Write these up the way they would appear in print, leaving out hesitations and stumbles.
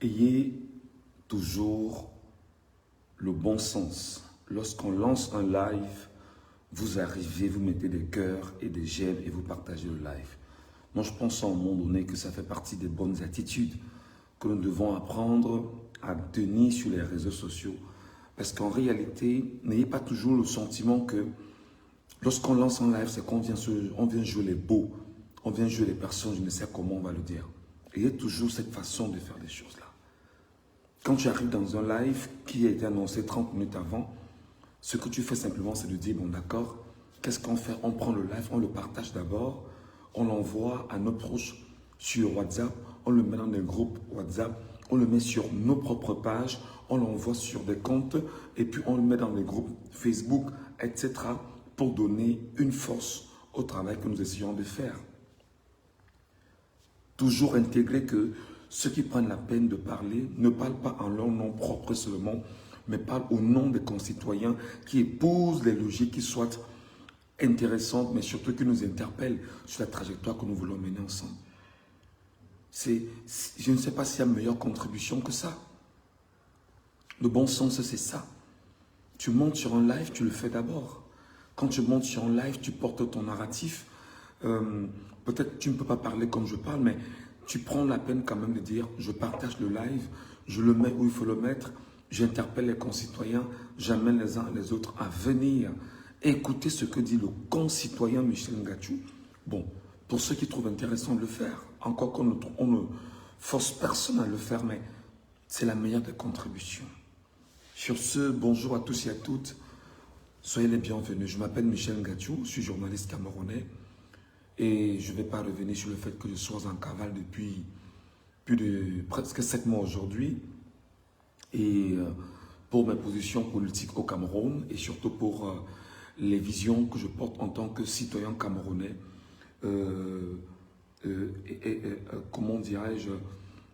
Ayez toujours le bon sens. Lorsqu'on lance un live, vous arrivez, vous mettez des cœurs et des j'aime et vous partagez le live. Moi, je pense à un moment donné que ça fait partie des bonnes attitudes que nous devons apprendre à tenir sur les réseaux sociaux. Parce qu'en réalité, n'ayez pas toujours le sentiment que lorsqu'on lance un live, c'est qu'on vient jouer les beaux, on vient jouer les personnes, je ne sais comment on va le dire. Ayez toujours cette façon de faire les choses-là. Quand tu arrives dans un live qui a été annoncé 30 minutes avant, ce que tu fais simplement, c'est de dire, bon d'accord, qu'est-ce qu'on fait? On prend le live, on le partage d'abord, on l'envoie à nos proches sur WhatsApp, on le met dans des groupes WhatsApp, on le met sur nos propres pages, on l'envoie sur des comptes et puis on le met dans des groupes Facebook, etc. pour donner une force au travail que nous essayons de faire. Toujours intégrer que ceux qui prennent la peine de parler ne parlent pas en leur nom propre seulement, mais parlent au nom des concitoyens qui épousent les logiques qui soient intéressantes, mais surtout qui nous interpellent sur la trajectoire que nous voulons mener ensemble. Je ne sais pas s'il y a meilleure contribution que ça. Le bon sens, c'est ça. Tu montes sur un live, tu le fais d'abord. Quand tu montes sur un live, tu portes ton narratif. Peut-être tu ne peux pas parler comme je parle, mais tu prends la peine quand même de dire je partage le live, je le mets où il faut le mettre, j'interpelle les concitoyens, j'amène les uns et les autres à venir écouter ce que dit le concitoyen Michel Ngathou. Bon, pour ceux qui trouvent intéressant de le faire, encore qu'on ne force personne à le faire, mais c'est la meilleure des contributions. Sur ce, bonjour à tous et à toutes. Soyez les bienvenus. Je m'appelle Michel Ngathou, je suis journaliste camerounais et je ne vais pas revenir sur le fait que je sois en cavale depuis presque 7 mois aujourd'hui et pour mes positions politiques au Cameroun et surtout pour les visions que je porte en tant que citoyen camerounais, comment dirais-je,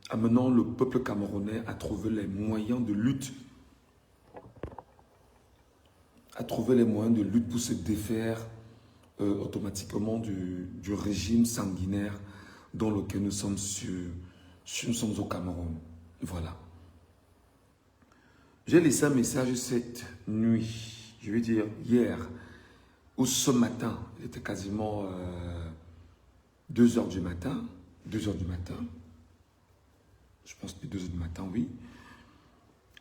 amenant le peuple camerounais à trouver les moyens de lutte pour se défaire automatiquement du régime sanguinaire dans lequel nous sommes au Cameroun. Voilà. J'ai laissé un message cette nuit, je veux dire hier, ou ce matin, il était quasiment 2 heures du matin, 2 heures du matin, je pense que 2 heures du matin, oui,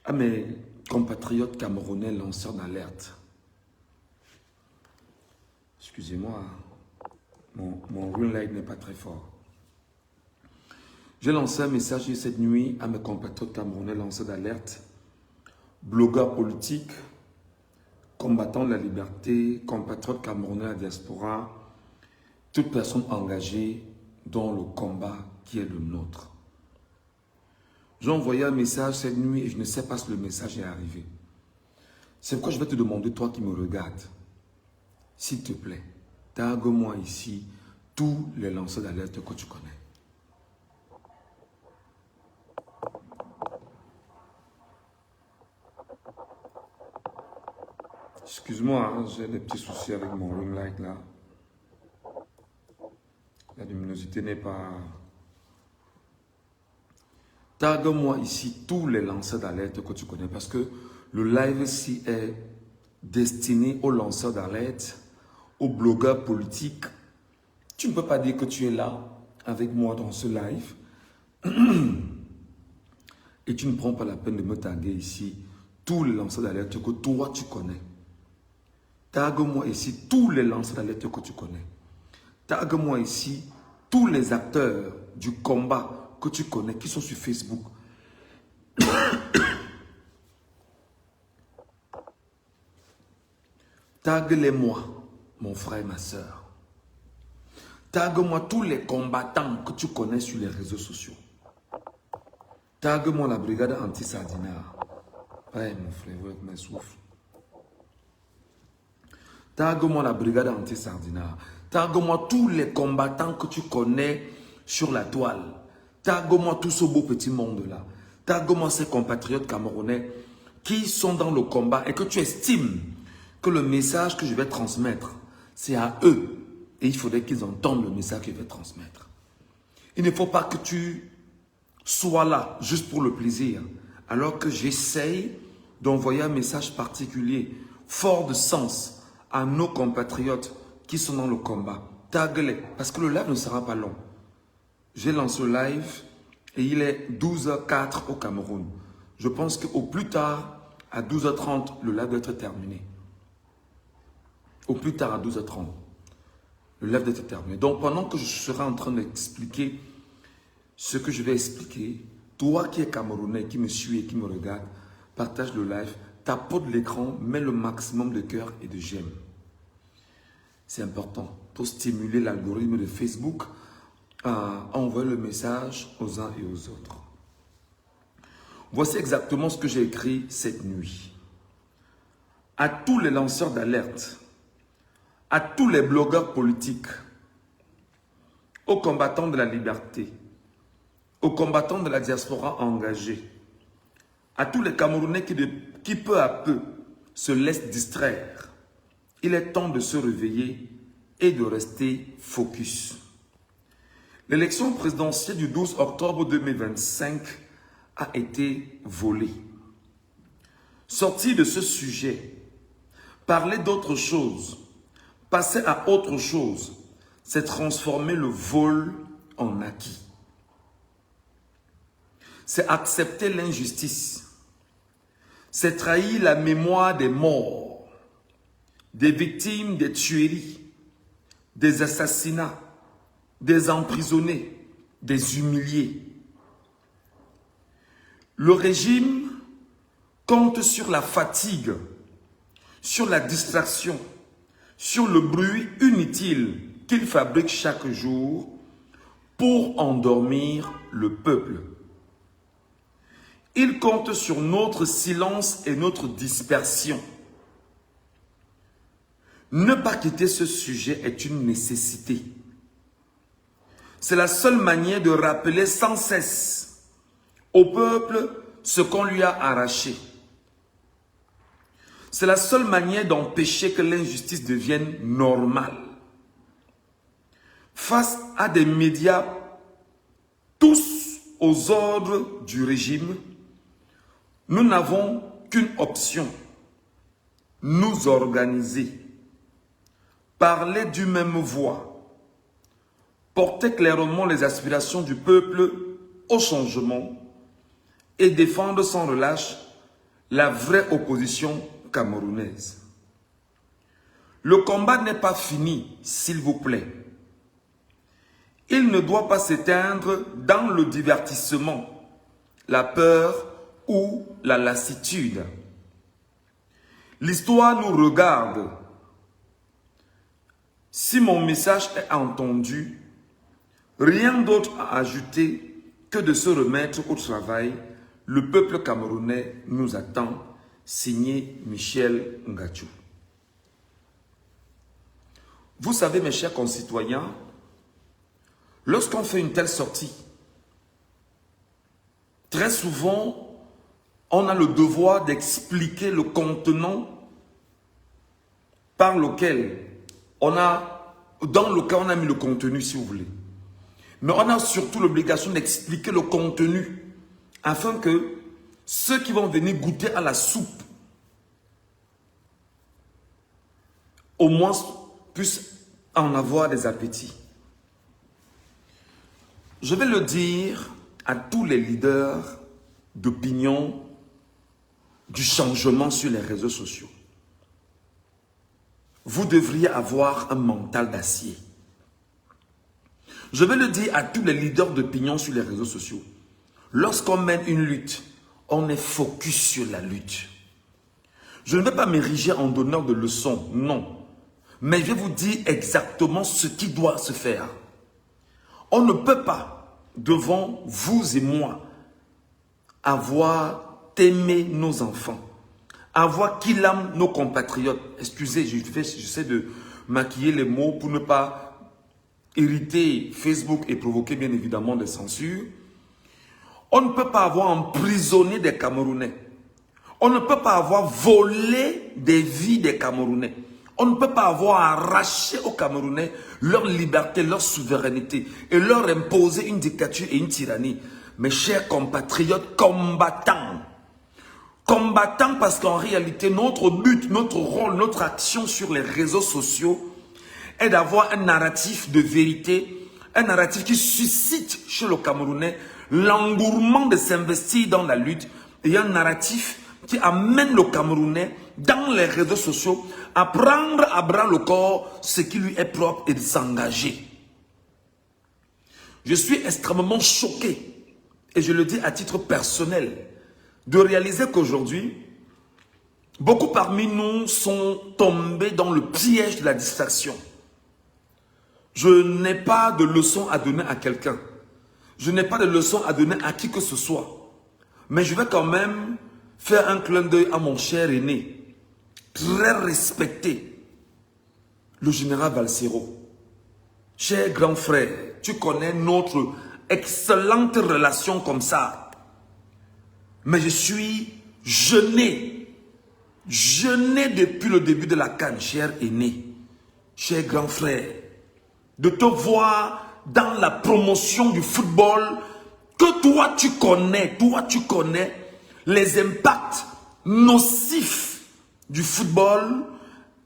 à mes compatriotes camerounais lanceurs d'alerte. Excusez-moi, mon ring light n'est pas très fort. J'ai lancé un message cette nuit à mes compatriotes camerounais lanceurs d'alerte, blogueurs politiques, combattants de la liberté, compatriotes camerounais à la diaspora, toute personne engagée dans le combat qui est le nôtre. J'ai envoyé un message cette nuit et je ne sais pas si le message est arrivé. C'est pourquoi je vais te demander, toi qui me regardes, s'il te plaît, tague-moi ici tous les lanceurs d'alerte que tu connais. Excuse-moi, hein, j'ai des petits soucis avec mon ring light là. La luminosité n'est pas... Tague-moi ici tous les lanceurs d'alerte que tu connais parce que le live ici est destiné aux lanceurs d'alerte, aux blogueurs politiques. Tu ne peux pas dire que tu es là avec moi dans ce live et tu ne prends pas la peine de me taguer ici tous les lanceurs d'alerte que toi tu connais. Tague-moi ici tous les lanceurs d'alerte que tu connais. Tague-moi ici tous les acteurs du combat que tu connais qui sont sur Facebook. Tague-les-moi, mon frère et ma soeur. Tague-moi tous les combattants que tu connais sur les réseaux sociaux. Tague-moi la brigade anti-Sardinard. Ouais, mon frère, avec mes souffles. Tague-moi la brigade anti-Sardinard. Tague-moi tous les combattants que tu connais sur la toile. Tague-moi tout ce beau petit monde-là. Tague-moi ces compatriotes camerounais qui sont dans le combat et que tu estimes que le message que je vais transmettre, c'est à eux. Et il faudrait qu'ils entendent le message que je vais transmettre. Il ne faut pas que tu soit là, juste pour le plaisir, alors que j'essaye d'envoyer un message particulier, fort de sens, à nos compatriotes qui sont dans le combat. Tague-les, parce que le live ne sera pas long. J'ai lancé le live et il est 12h04 au Cameroun. Je pense qu'au plus tard, à 12h30, le live doit être terminé. Au plus tard, à 12h30, le live doit être terminé. Donc, pendant que je serai en train d'expliquer ce que je vais expliquer, toi qui es Camerounais, qui me suis et qui me regarde, partage le live, tapote l'écran, mets le maximum de cœur et de j'aime. C'est important pour stimuler l'algorithme de Facebook à envoyer le message aux uns et aux autres. Voici exactement ce que j'ai écrit cette nuit. À tous les lanceurs d'alerte, à tous les blogueurs politiques, aux combattants de la liberté, aux combattants de la diaspora engagée, à tous les Camerounais qui peu à peu se laissent distraire, il est temps de se réveiller et de rester focus. L'élection présidentielle du 12 octobre 2025 a été volée. Sortir de ce sujet, parler d'autre chose, passer à autre chose, c'est transformer le vol en acquis. C'est accepter l'injustice. C'est trahir la mémoire des morts, des victimes des tueries, des assassinats, des emprisonnés, des humiliés. Le régime compte sur la fatigue, sur la distraction, sur le bruit inutile qu'il fabrique chaque jour pour endormir le peuple. Il compte sur notre silence et notre dispersion. Ne pas quitter ce sujet est une nécessité. C'est la seule manière de rappeler sans cesse au peuple ce qu'on lui a arraché. C'est la seule manière d'empêcher que l'injustice devienne normale. Face à des médias tous aux ordres du régime, nous n'avons qu'une option, nous organiser, parler d'une même voix, porter clairement les aspirations du peuple au changement et défendre sans relâche la vraie opposition camerounaise. Le combat n'est pas fini, s'il vous plaît. Il ne doit pas s'éteindre dans le divertissement, la peur ou la lassitude. L'histoire nous regarde. Si mon message est entendu, rien d'autre à ajouter que de se remettre au travail. Le peuple camerounais nous attend. Signé Michel Ngachou. Vous savez, mes chers concitoyens, lorsqu'on fait une telle sortie, très souvent, on a le devoir d'expliquer le contenant par lequel dans lequel on a mis le contenu, si vous voulez. Mais on a surtout l'obligation d'expliquer le contenu afin que ceux qui vont venir goûter à la soupe, au moins puissent en avoir des appétits. Je vais le dire à tous les leaders d'opinion du changement sur les réseaux sociaux. Vous devriez avoir un mental d'acier. Je vais le dire à tous les leaders d'opinion sur les réseaux sociaux. Lorsqu'on mène une lutte, on est focus sur la lutte. Je ne vais pas m'ériger en donneur de leçons, non. Mais je vais vous dire exactement ce qui doit se faire. On ne peut pas, devant vous et moi, avoir aimé nos enfants, avoir qu'il aime nos compatriotes. Excusez, j'essaie de maquiller les mots pour ne pas irriter Facebook et provoquer bien évidemment des censures. On ne peut pas avoir emprisonné des Camerounais. On ne peut pas avoir volé des vies des Camerounais. On ne peut pas avoir arraché aux Camerounais leur liberté, leur souveraineté et leur imposer une dictature et une tyrannie. Mes chers compatriotes, combattants. Combattants parce qu'en réalité, notre but, notre rôle, notre action sur les réseaux sociaux est d'avoir un narratif de vérité, un narratif qui suscite chez le Camerounais l'engouement de s'investir dans la lutte et un narratif qui amène le Camerounais dans les réseaux sociaux à prendre à bras le corps ce qui lui est propre et de s'engager. Je suis extrêmement choqué, et je le dis à titre personnel, de réaliser qu'aujourd'hui, beaucoup parmi nous sont tombés dans le piège de la distraction. Je n'ai pas de leçon à donner à quelqu'un. Je n'ai pas de leçon à donner à qui que ce soit. Mais je vais quand même faire un clin d'œil à mon cher aîné, très respecté, le général Valsero. Cher grand frère, tu connais notre excellente relation comme ça. Mais je suis jeûné depuis le début de la CAN, cher aîné, cher grand frère, de te voir dans la promotion du football que toi tu connais les impacts nocifs du football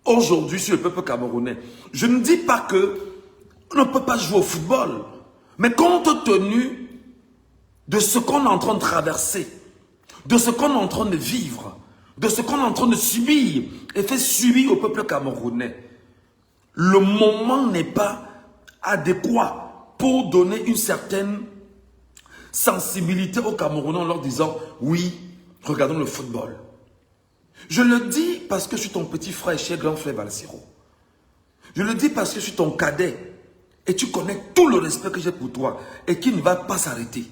aujourd'hui sur le peuple camerounais. Je ne dis pas que on ne peut pas jouer au football, mais compte tenu de ce qu'on est en train de traverser, de ce qu'on est en train de vivre, de ce qu'on est en train de subir et fait subir au peuple camerounais, le moment n'est pas adéquat pour donner une certaine sensibilité aux Camerounais en leur disant « Oui, regardons le football ». Je le dis parce que je suis ton petit frère, cher grand frère Valsero. Je le dis parce que je suis ton cadet et tu connais tout le respect que j'ai pour toi et qui ne va pas s'arrêter.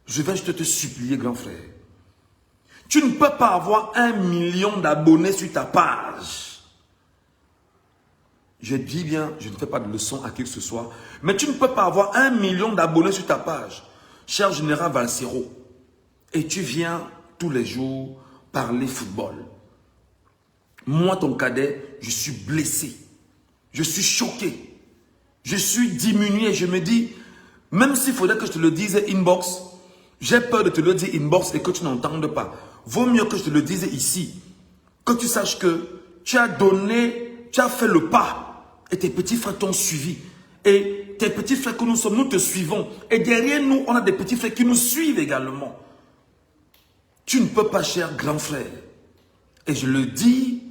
Je vais juste te supplier, grand frère. Tu ne peux pas avoir 1 million d'abonnés sur ta page. Je dis bien, je ne fais pas de leçon à qui que ce soit, mais tu ne peux pas avoir 1 million d'abonnés sur ta page, cher général Valsero, et tu viens tous les jours parler football. Moi, ton cadet, je suis blessé, je suis choqué, je suis diminué, je me dis, même s'il faudrait que je te le dise inbox, j'ai peur de te le dire inbox et que tu n'entendes pas. Vaut mieux que je te le dise ici, que tu saches que tu as donné, tu as fait le pas, et tes petits frères t'ont suivi. Et tes petits frères que nous sommes, nous te suivons. Et derrière nous, on a des petits frères qui nous suivent également. Tu ne peux pas, cher grand frère. Et je le dis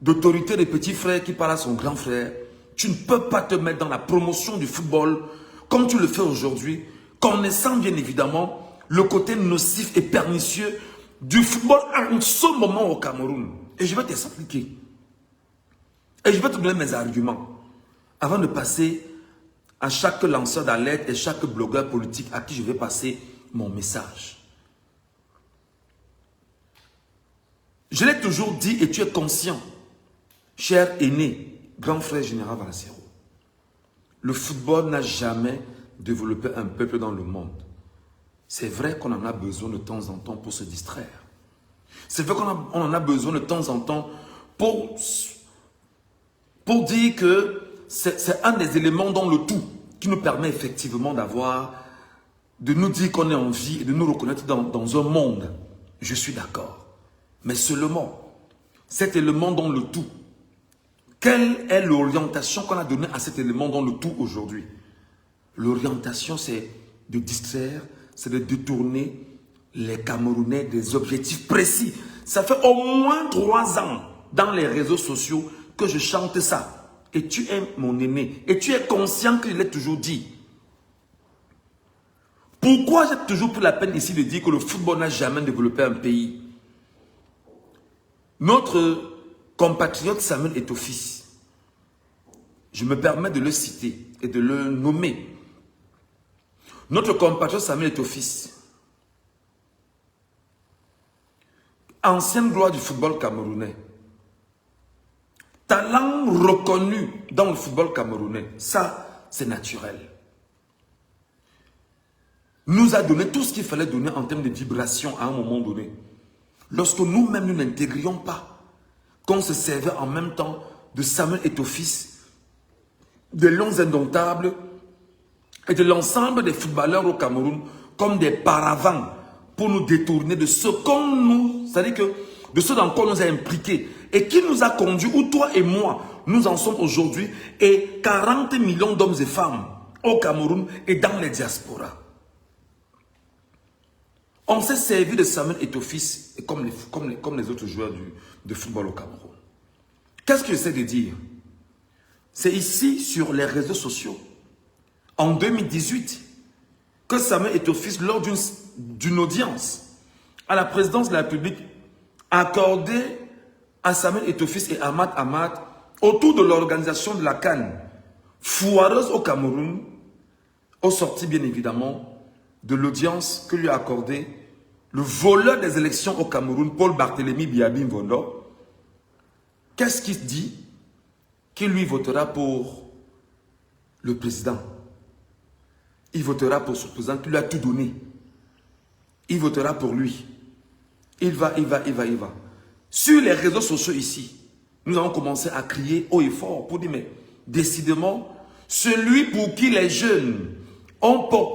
d'autorité des petits frères qui parlent à son grand frère. Tu ne peux pas te mettre dans la promotion du football comme tu le fais aujourd'hui, connaissant bien évidemment le côté nocif et pernicieux du football en ce moment au Cameroun. Et je vais t'expliquer. Et je vais te donner mes arguments avant de passer à chaque lanceur d'alerte et chaque blogueur politique à qui je vais passer mon message. Je l'ai toujours dit et tu es conscient, cher aîné, grand frère général Valsero. Le football n'a jamais développé un peuple dans le monde. C'est vrai qu'on en a besoin de temps en temps pour se distraire. C'est vrai qu'on en a besoin de temps en temps pour dire que c'est un des éléments dans le tout qui nous permet effectivement de nous dire qu'on est en vie et de nous reconnaître dans un monde. Je suis d'accord. Mais seulement, cet élément dans le tout, quelle est l'orientation qu'on a donnée à cet élément dans le tout aujourd'hui? L'orientation, c'est de distraire, c'est de détourner les Camerounais des objectifs précis. Ça fait au moins 3 ans dans les réseaux sociaux que je chante ça. Et tu es mon aîné. Et tu es conscient que je l'ai toujours dit. Pourquoi j'ai toujours pris la peine ici de dire que le football n'a jamais développé un pays? Notre compatriote Samuel Eto'o-Fils, je me permets de le citer et de le nommer. Notre compatriote Samuel Eto'o-Fils, ancienne gloire du football camerounais, talent reconnu dans le football camerounais, ça c'est naturel. Nous a donné tout ce qu'il fallait donner en termes de vibration à un moment donné. Lorsque nous-mêmes nous n'intégrions pas, qu'on se servait en même temps de Samuel Eto'o-Fils, des Lions Indomptables et de l'ensemble des footballeurs au Cameroun comme des paravents pour nous détourner de ce qu'on nous, c'est-à-dire que de ce dans quoi on nous a impliqués et qui nous a conduits, où toi et moi, nous en sommes aujourd'hui, et 40 millions d'hommes et femmes au Cameroun et dans les diasporas. On s'est servi de Samuel Eto'o-Fils comme les autres joueurs de football au Cameroun. Qu'est-ce que j'essaie de dire? C'est ici, sur les réseaux sociaux, en 2018, que Samuel Eto'o-Fils, lors d'une audience à la présidence de la République, a accordé à Samuel Eto'o-Fils et Ahmad Ahmad, autour de l'organisation de la CAN, foireuse au Cameroun, au sorti bien évidemment de l'audience que lui a accordé le voleur des élections au Cameroun, Paul Barthélémy Biabi Mvondo. Qu'est-ce qu'il dit? Qu'il lui votera pour le président. Il votera pour ce président qui lui a tout donné. Il votera pour lui. Il va. Sur les réseaux sociaux ici, nous avons commencé à crier haut et fort pour dire, mais décidément, celui pour qui les jeunes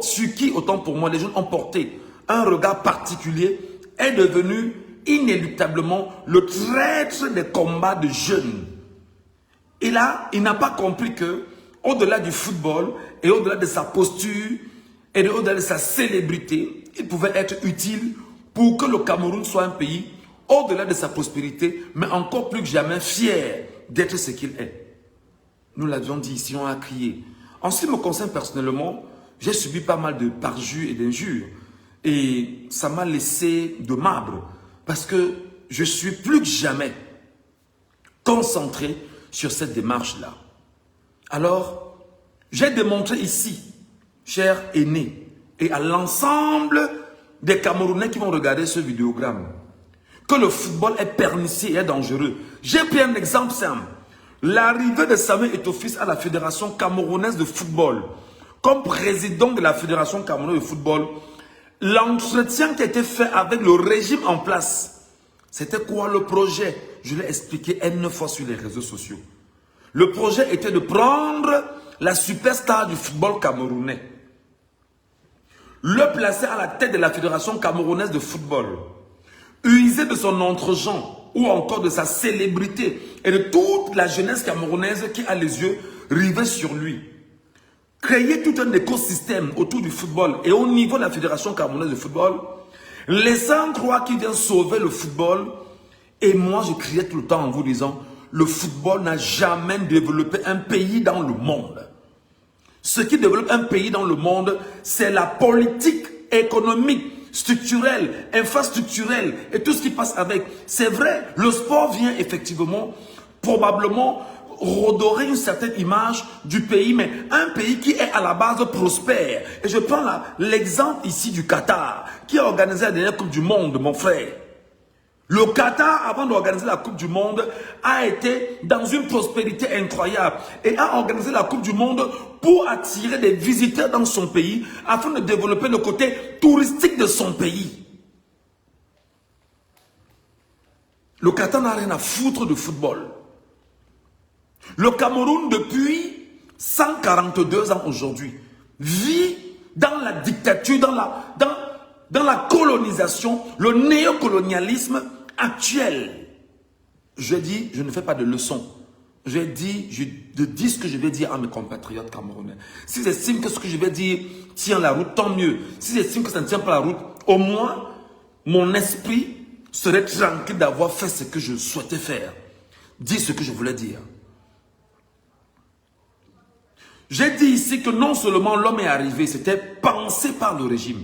sur qui, autant pour moi, les jeunes ont porté un regard particulier, est devenu inéluctablement le traître des combats de jeunes. Et là, il n'a pas compris que, au-delà du football, et au-delà de sa posture, et au-delà de sa célébrité, il pouvait être utile pour que le Cameroun soit un pays, au-delà de sa prospérité, mais encore plus que jamais fier d'être ce qu'il est. Nous l'avions dit ici, on a crié. En ce qui me concerne personnellement, j'ai subi pas mal de parjures et d'injures. Et ça m'a laissé de marbre. Parce que je suis plus que jamais concentré sur cette démarche-là. Alors, j'ai démontré ici, chers aînés, et à l'ensemble des Camerounais qui vont regarder ce vidéogramme, que le football est pernicieux et est dangereux. J'ai pris un exemple simple. L'arrivée de Samuel Eto'o-Fils à la Fédération camerounaise de football, comme président de la Fédération camerounaise de football, l'entretien qui a été fait avec le régime en place, c'était quoi le projet? Je l'ai expliqué N fois sur les réseaux sociaux. Le projet était de prendre la superstar du football camerounais, le placer à la tête de la Fédération camerounaise de football, user de son entre-gens ou encore de sa célébrité et de toute la jeunesse camerounaise qui a les yeux rivés sur lui. Créer tout un écosystème autour du football et au niveau de la Fédération camerounaise de football, laissant croire qu'il vient sauver le football. Et moi, je criais tout le temps en vous disant, le football n'a jamais développé un pays dans le monde. Ce qui développe un pays dans le monde, c'est la politique économique, structurelle, infrastructurelle et tout ce qui passe avec. C'est vrai, le sport vient effectivement, probablement, redorer une certaine image du pays, mais un pays qui est à la base prospère. Et je prends l'exemple ici du Qatar, qui a organisé la dernière Coupe du Monde, mon frère. Le Qatar, avant d'organiser la Coupe du Monde, a été dans une prospérité incroyable et a organisé la Coupe du Monde pour attirer des visiteurs dans son pays afin de développer le côté touristique de son pays. Le Qatar n'a rien à foutre de football. Le Cameroun, depuis 142 ans aujourd'hui, vit dans la dictature, dans la colonisation, le néocolonialisme actuel. Je dis, je ne fais pas de leçons. Je dis ce que je vais dire à mes compatriotes camerounais. S'ils estiment que ce que je vais dire tient la route, tant mieux. S'ils estiment que ça ne tient pas la route, au moins, mon esprit serait tranquille d'avoir fait ce que je souhaitais faire. Dire ce que je voulais dire. J'ai dit ici que non seulement l'homme est arrivé, c'était pensé par le régime.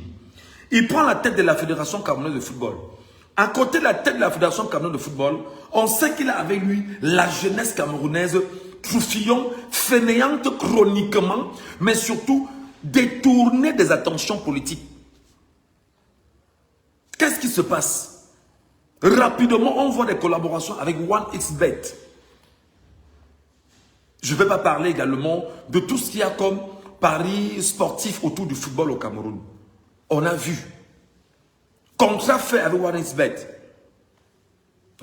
Il prend la tête de la Fédération camerounaise de football. À côté de la tête de la Fédération camerounaise de football, on sait qu'il a avec lui la jeunesse camerounaise, troufillon, fainéante chroniquement, mais surtout détournée des attentions politiques. Qu'est-ce qui se passe? Rapidement, on voit des collaborations avec 1xBet. Je ne vais pas parler également de tout ce qu'il y a comme paris sportif autour du football au Cameroun. On a vu. Contrat fait avec 1xBet.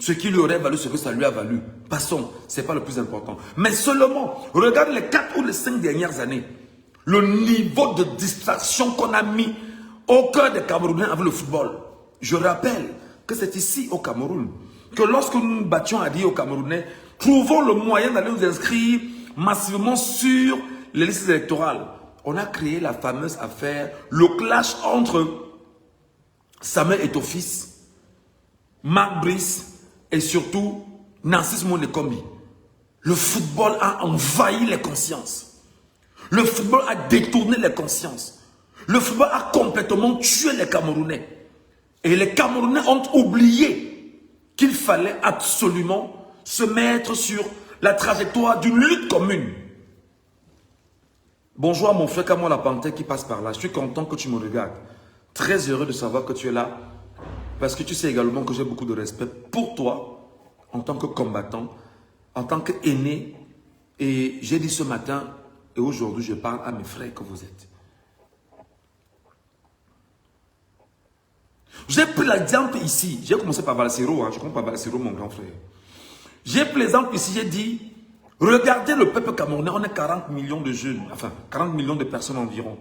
Ce qui lui aurait valu, ce que ça lui a valu. Passons, ce n'est pas le plus important. Mais seulement, regarde les 4 ou les 5 dernières années. Le niveau de distraction qu'on a mis au cœur des Camerounais avec le football. Je rappelle que c'est ici au Cameroun que lorsque nous battions à dire aux Camerounais, trouvons le moyen d'aller nous inscrire massivement sur les listes électorales. On a créé la fameuse affaire, le clash entre Samuel Eto'o-Fils, Marc Brice et surtout Narcisse Monekombi. Le football a envahi les consciences. Le football a détourné les consciences. Le football a complètement tué les Camerounais. Et les Camerounais ont oublié qu'il fallait absolument se mettre sur la trajectoire d'une lutte commune. Bonjour à mon frère Kamwa la Panthère qui passe par là. Je suis content que tu me regardes. Très heureux de savoir que tu es là. Parce que tu sais également que j'ai beaucoup de respect pour toi en tant que combattant, en tant qu'aîné. Et j'ai dit ce matin et aujourd'hui je parle à mes frères que vous êtes. J'ai pris l'exemple ici. J'ai commencé par Valsero. Je commence par Valsero, mon grand frère. J'ai pris l'exemple ici. J'ai dit, regardez le peuple camerounais. On est 40 millions de jeunes. Enfin, 40 millions de personnes environ.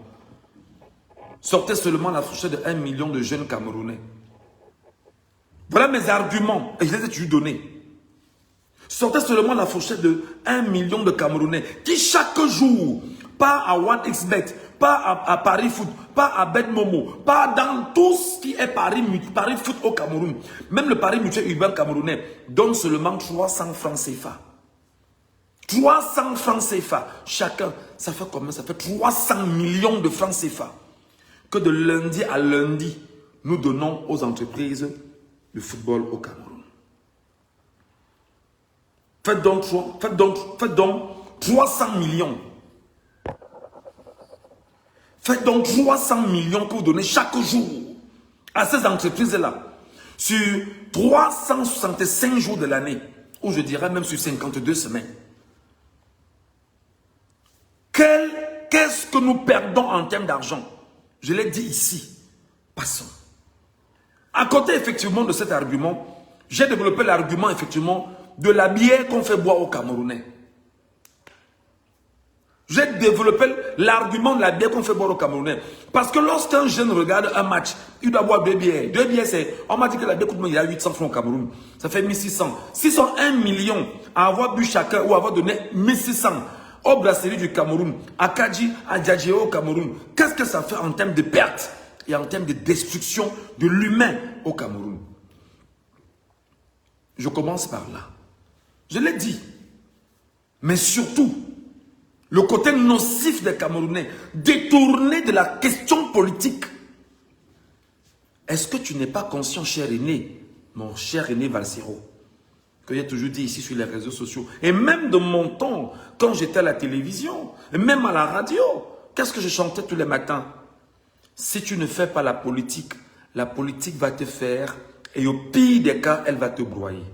Sortez seulement la fourchette de 1 million de jeunes Camerounais. Voilà mes arguments. Et je les ai toujours donnés. Sortez seulement la fourchette de 1 million de Camerounais qui chaque jour part à 1xBet, part à Paris Foot, part à BetMomo, part dans tout ce qui est Paris Foot au Cameroun. Même le Paris Mutuel Urbain camerounais donne seulement 300 francs CFA. 300 francs CFA. Chacun, ça fait combien? Ça fait 300 millions de francs CFA. Que de lundi à lundi, nous donnons aux entreprises le football au Cameroun. Faites donc 300 millions. Faites donc 300 millions que vous donnez chaque jour à ces entreprises-là. Sur 365 jours de l'année, ou je dirais même sur 52 semaines. Qu'est-ce que nous perdons en termes d'argent? Je l'ai dit ici. Passons. À côté effectivement de cet argument, j'ai développé l'argument effectivement de la bière qu'on fait boire aux Camerounais. J'ai développé l'argument de la bière qu'on fait boire aux Camerounais. Parce que lorsqu'un jeune regarde un match, il doit boire 2 bières. 2 bières, c'est... On m'a dit que la bière coûte il y a 800 francs au Cameroun. Ça fait 1600. S'ils sont 1 million à avoir bu chacun ou à avoir donné 1600 aux brasseries du Cameroun, à Kadji, à Djadjéo au Cameroun, qu'est-ce que ça fait en termes de perte et en termes de destruction de l'humain au Cameroun? Je commence par là. Je l'ai dit. Mais surtout, le côté nocif des Camerounais, détourné de la question politique. Est-ce que tu n'es pas conscient, cher aîné, mon cher aîné Valsero, que j'ai toujours dit ici sur les réseaux sociaux, et même de mon temps, quand j'étais à la télévision, et même à la radio, qu'est-ce que je chantais tous les matins? Si tu ne fais pas la politique va te faire, et au pire des cas, elle va te broyer.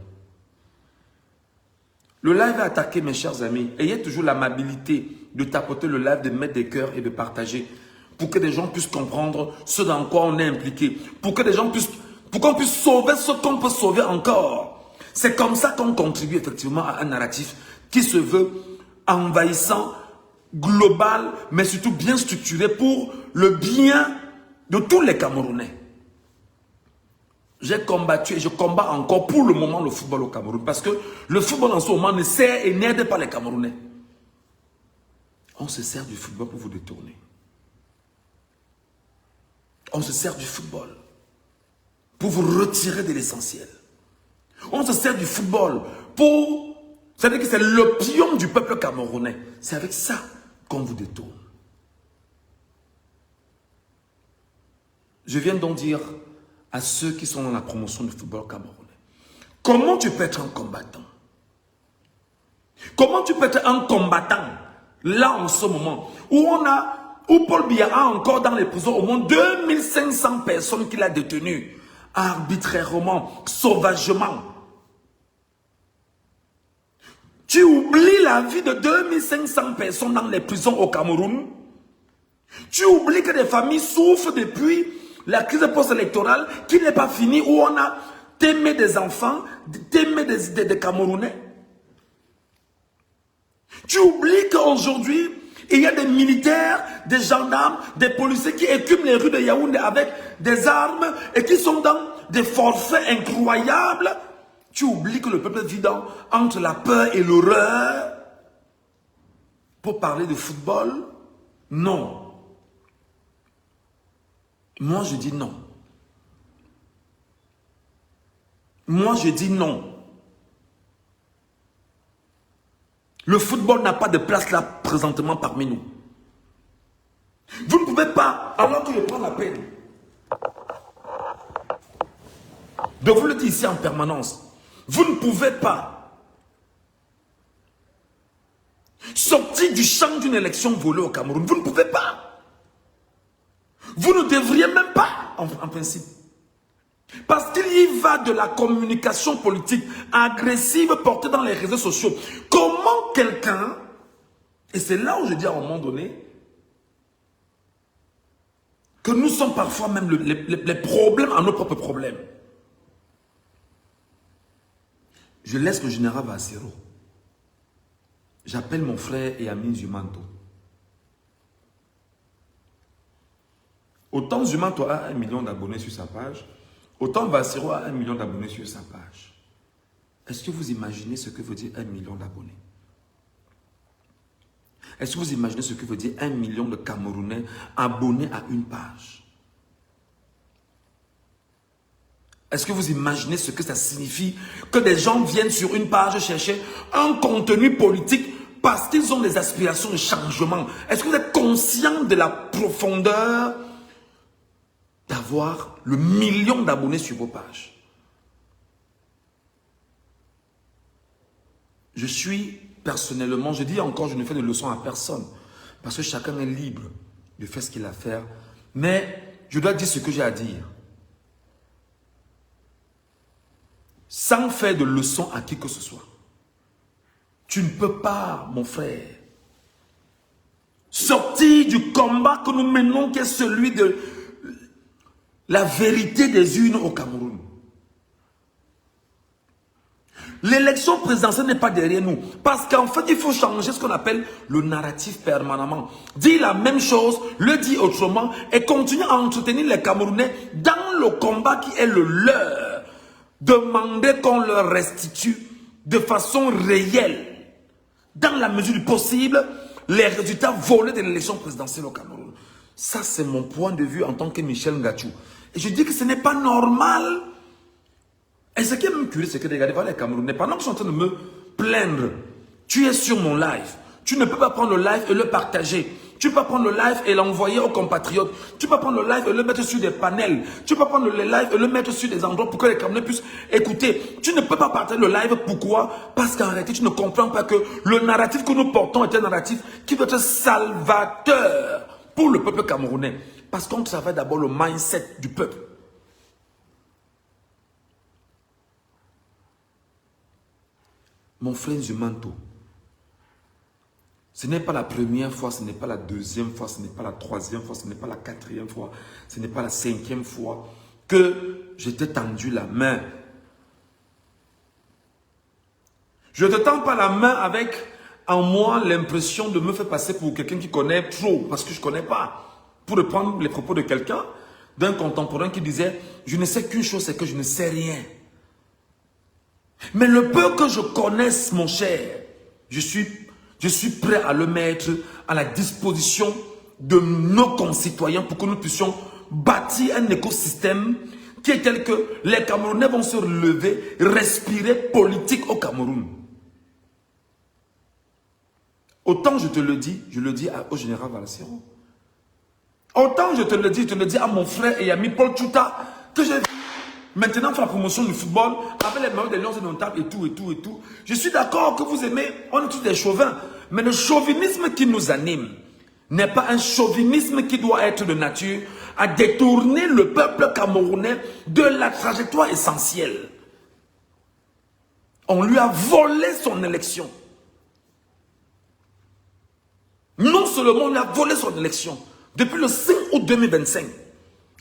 Le live est attaqué, mes chers amis. Ayez toujours l'amabilité de tapoter le live, de mettre des cœurs et de partager. Pour que des gens puissent comprendre ce dans quoi on est impliqué. Pour que des gens puissent, pour qu'on puisse sauver ce qu'on peut sauver encore. C'est comme ça qu'on contribue effectivement à un narratif qui se veut envahissant, global, mais surtout bien structuré pour le bien de tous les Camerounais. J'ai combattu et je combats encore pour le moment le football au Cameroun. Parce que le football en ce moment ne sert et n'aide pas les Camerounais. On se sert du football pour vous détourner. On se sert du football pour vous retirer de l'essentiel. On se sert du football pour... C'est-à-dire que c'est l'opium du peuple camerounais. C'est avec ça qu'on vous détourne. Je viens donc dire à ceux qui sont dans la promotion du football camerounais. Comment tu peux être un combattant? Comment tu peux être un combattant là en ce moment où Paul Biya a encore dans les prisons au moins 2500 personnes qu'il a détenues arbitrairement, sauvagement. Tu oublies la vie de 2500 personnes dans les prisons au Cameroun. Tu oublies que des familles souffrent depuis la crise post-électorale qui n'est pas finie, où on a témé des enfants, témé des Camerounais. Tu oublies qu'aujourd'hui, Il y a des militaires, des gendarmes, des policiers qui écument les rues de Yaoundé avec des armes et qui sont dans des forfaits incroyables. Tu oublies que le peuple vit entre la peur et l'horreur. Pour parler de football, non. Moi, je dis non. Moi, je dis non. Le football n'a pas de place là, présentement, parmi nous. Vous ne pouvez pas, alors que je prends la peine de vous le dire ici en permanence, vous ne pouvez pas sortir du champ d'une élection volée au Cameroun. Vous ne pouvez pas. Vous ne devriez même pas, en principe. Parce qu'il y va de la communication politique agressive portée dans les réseaux sociaux. Comment quelqu'un, et c'est là où je dis à un moment donné, que nous sommes parfois même les problèmes à nos propres problèmes. Je laisse le général Bassero. J'appelle mon frère et ami Zumanto. Autant Zumanto a 1 million d'abonnés sur sa page, autant Bassero a 1 million d'abonnés sur sa page. Est-ce que vous imaginez ce que veut dire 1 million d'abonnés? Est-ce que vous imaginez ce que veut dire 1 million de Camerounais abonnés à une page? Est-ce que vous imaginez ce que ça signifie que des gens viennent sur une page chercher un contenu politique parce qu'ils ont des aspirations de changement? Est-ce que vous êtes conscient de la profondeur d'avoir le million d'abonnés sur vos pages? Je suis personnellement, je dis encore, je ne fais de leçons à personne parce que chacun est libre de faire ce qu'il a à faire, mais je dois dire ce que j'ai à dire. Sans faire de leçons à qui que ce soit. Tu ne peux pas, mon frère, sortir du combat que nous menons, qui est celui de la vérité des urnes au Cameroun. L'élection présidentielle n'est pas derrière nous. Parce qu'en fait, il faut changer ce qu'on appelle le narratif permanemment. Dire la même chose, le dire autrement et continuer à entretenir les Camerounais dans le combat qui est le leur. Demander qu'on leur restitue de façon réelle, dans la mesure du possible, les résultats volés de l'élection présidentielle au Cameroun. Ça, c'est mon point de vue en tant que Michel Ngachou. Et je dis que ce n'est pas normal. Et ce qui est même curieux, c'est que regardez, voilà les Camerounais, pendant que je suis en train de me plaindre, tu es sur mon live. Tu ne peux pas prendre le live et le partager. Tu peux pas prendre le live et l'envoyer aux compatriotes. Tu peux pas prendre le live et le mettre sur des panels. Tu peux pas prendre le live et le mettre sur des endroits pour que les Camerounais puissent écouter. Tu ne peux pas partager le live. Pourquoi? Parce qu'en réalité, tu ne comprends pas que le narratif que nous portons est un narratif qui doit être salvateur pour le peuple camerounais. Parce qu'on travaille d'abord le mindset du peuple. Mon frère Zumanto, ce n'est pas la première fois, ce n'est pas la deuxième fois, ce n'est pas la troisième fois, ce n'est pas la quatrième fois, ce n'est pas la cinquième fois que je t'ai tendu la main. Je ne te tends pas la main avec en moi l'impression de me faire passer pour quelqu'un qui connaît trop, parce que je ne connais pas. Pour reprendre les propos de quelqu'un, d'un contemporain qui disait « Je ne sais qu'une chose, c'est que je ne sais rien. » Mais le peu que je connaisse, mon cher, je suis prêt à le mettre à la disposition de nos concitoyens pour que nous puissions bâtir un écosystème qui est tel que les Camerounais vont se relever, respirer politique au Cameroun. Autant je te le dis, je le dis au général Bassero. Autant je te le dis à mon frère et ami Paul Tchouta, que j'ai maintenant faire la promotion du football avec les meilleurs des Lions indomptables et tout. Je suis d'accord que vous aimez, on est tous des chauvins, mais le chauvinisme qui nous anime n'est pas un chauvinisme qui doit être de nature à détourner le peuple camerounais de la trajectoire essentielle. On lui a volé son élection. Non seulement on lui a volé son élection, depuis le 5 août 2025,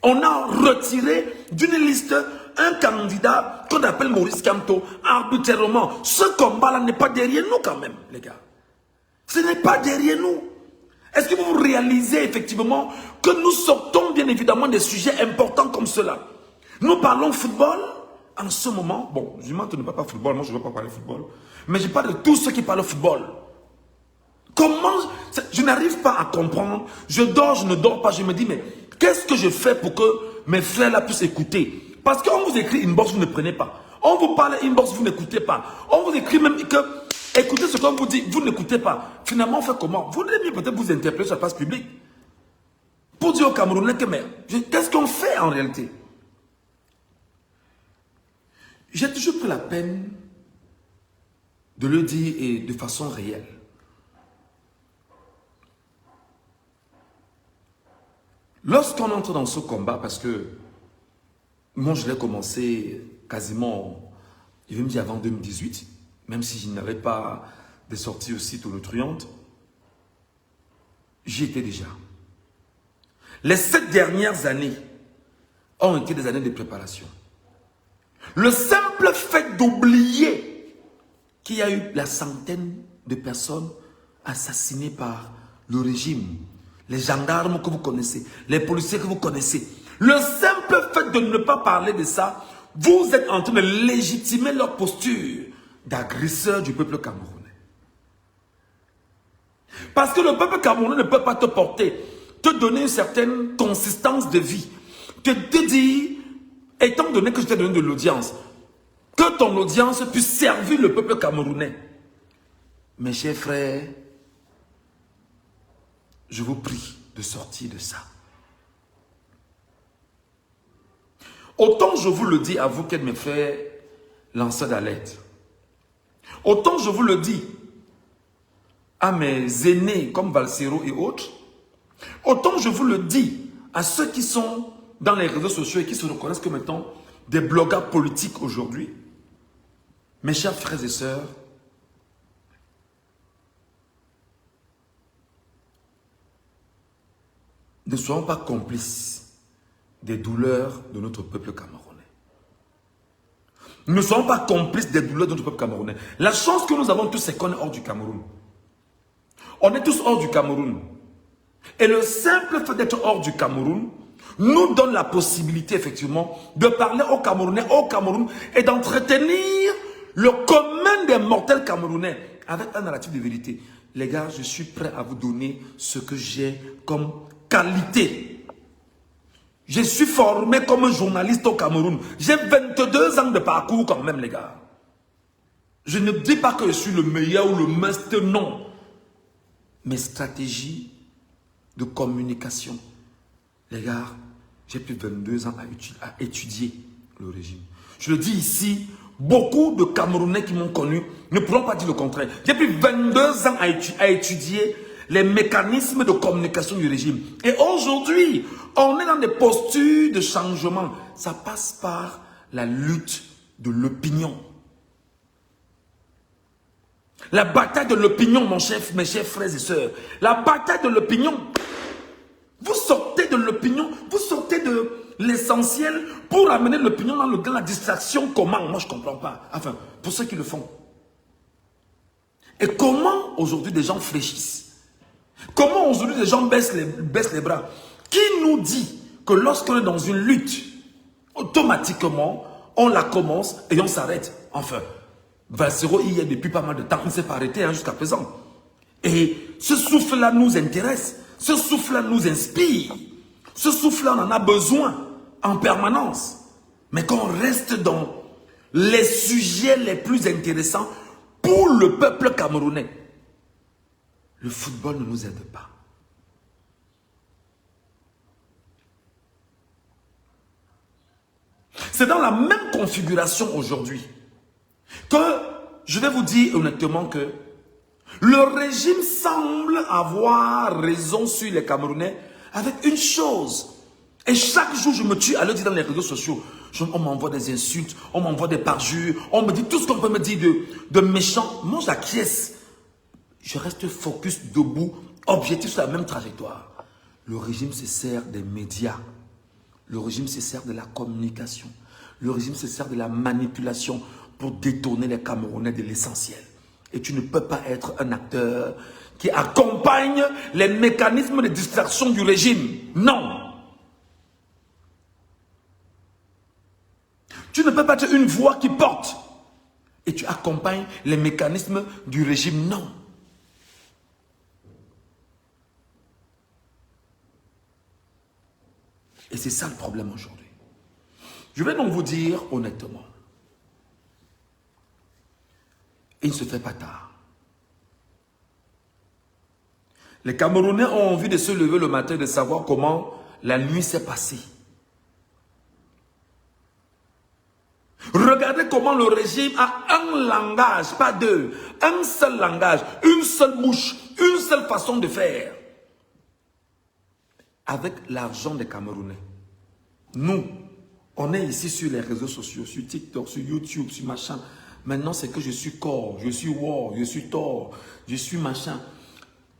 on a retiré d'une liste un candidat qu'on appelle Maurice Kamto arbitrairement. Ce combat-là n'est pas derrière nous quand même, les gars. Ce n'est pas derrière nous. Est-ce que vous réalisez effectivement que nous sortons bien évidemment des sujets importants comme cela? Nous parlons football en ce moment. Bon, je ne ne parle pas football, moi je ne veux pas parler football. Mais je parle de tous ceux qui parlent football. Comment? Je n'arrive pas à comprendre. Je dors, je ne dors pas. Je me dis, mais qu'est-ce que je fais pour que mes frères là puissent écouter? Parce qu'on vous écrit inbox, vous ne prenez pas. On vous parle inbox, vous n'écoutez pas. On vous écrit même que écoutez ce qu'on vous dit, vous n'écoutez pas. Finalement, on fait comment? Vous devez peut-être vous interpeller sur la place publique. Pour dire aux Camerounais que, mais qu'est-ce qu'on fait en réalité? J'ai toujours pris la peine de le dire et de façon réelle. Lorsqu'on entre dans ce combat, parce que moi je l'ai commencé quasiment, je vais me dire avant 2018, même si je n'avais pas de sorties aussi tonitruantes, j'y étais déjà. Les 7 dernières années ont été des années de préparation. Le simple fait d'oublier qu'il y a eu la centaine de personnes assassinées par le régime, les gendarmes que vous connaissez, les policiers que vous connaissez, le simple fait de ne pas parler de ça, vous êtes en train de légitimer leur posture d'agresseur du peuple camerounais. Parce que le peuple camerounais ne peut pas te porter, te donner une certaine consistance de vie, te dire, étant donné que je t'ai donné de l'audience, que ton audience puisse servir le peuple camerounais. Mes chers frères, je vous prie de sortir de ça. Autant je vous le dis à vous qui êtes mes frères lanceurs d'alerte. Autant je vous le dis à mes aînés comme Valsero et autres. Autant je vous le dis à ceux qui sont dans les réseaux sociaux et qui se reconnaissent comme étant des blogueurs politiques aujourd'hui. Mes chers frères et sœurs, ne soyons pas complices des douleurs de notre peuple camerounais. Ne soyons pas complices des douleurs de notre peuple camerounais. La chance que nous avons tous, c'est qu'on est hors du Cameroun. On est tous hors du Cameroun. Et le simple fait d'être hors du Cameroun nous donne la possibilité, effectivement, de parler aux Camerounais, au Cameroun, et d'entretenir le commun des mortels camerounais avec un narratif de vérité. Les gars, je suis prêt à vous donner ce que j'ai comme qualité. Je suis formé comme un journaliste au Cameroun. J'ai 22 ans de parcours quand même, les gars. Je ne dis pas que je suis le meilleur ou le must, non. Mes stratégies de communication, les gars, j'ai plus de 22 ans à étudier le régime. Je le dis ici, beaucoup de Camerounais qui m'ont connu ne pourront pas dire le contraire. J'ai plus de 22 ans à étudier les mécanismes de communication du régime. Et aujourd'hui, on est dans des postures de changement. Ça passe par la lutte de l'opinion. La bataille de l'opinion, mes chers frères et sœurs. La bataille de l'opinion. Vous sortez de l'opinion, vous sortez de l'essentiel pour amener l'opinion dans la distraction. Comment? Moi, je ne comprends pas. Enfin, pour ceux qui le font. Et comment aujourd'hui des gens fléchissent? Comment aujourd'hui des gens baissent les bras? Qui nous dit que lorsqu'on est dans une lutte, automatiquement, on la commence et on s'arrête? Enfin, Valsero, il y a depuis pas mal de temps, on ne s'est pas arrêté jusqu'à présent. Et ce souffle-là nous intéresse. Ce souffle-là nous inspire. Ce souffle-là, on en a besoin en permanence. Mais qu'on reste dans les sujets les plus intéressants pour le peuple camerounais. Le football ne nous aide pas. C'est dans la même configuration aujourd'hui que je vais vous dire honnêtement que le régime semble avoir raison sur les Camerounais avec une chose. Et chaque jour, je me tue à le dire dans les réseaux sociaux. On m'envoie des insultes, on m'envoie des parjures, on me dit tout ce qu'on peut me dire de méchant. Moi, j'acquiesce. Je reste focus, debout, objectif sur la même trajectoire. Le régime se sert des médias. Le régime se sert de la communication. Le régime se sert de la manipulation pour détourner les Camerounais de l'essentiel. Et tu ne peux pas être un acteur qui accompagne les mécanismes de distraction du régime. Non. Tu ne peux pas être une voix qui porte et tu accompagnes les mécanismes du régime. Non. Et c'est ça le problème aujourd'hui. Je vais donc vous dire honnêtement, il ne se fait pas tard. Les Camerounais ont envie de se lever le matin et de savoir comment la nuit s'est passée. Regardez comment le régime a un langage, pas deux, un seul langage, une seule bouche, une seule façon de faire. Avec l'argent des Camerounais. Nous, on est ici sur les réseaux sociaux, sur TikTok, sur YouTube, sur machin. Maintenant, c'est que je suis corps, je suis war, je suis tort, je suis machin.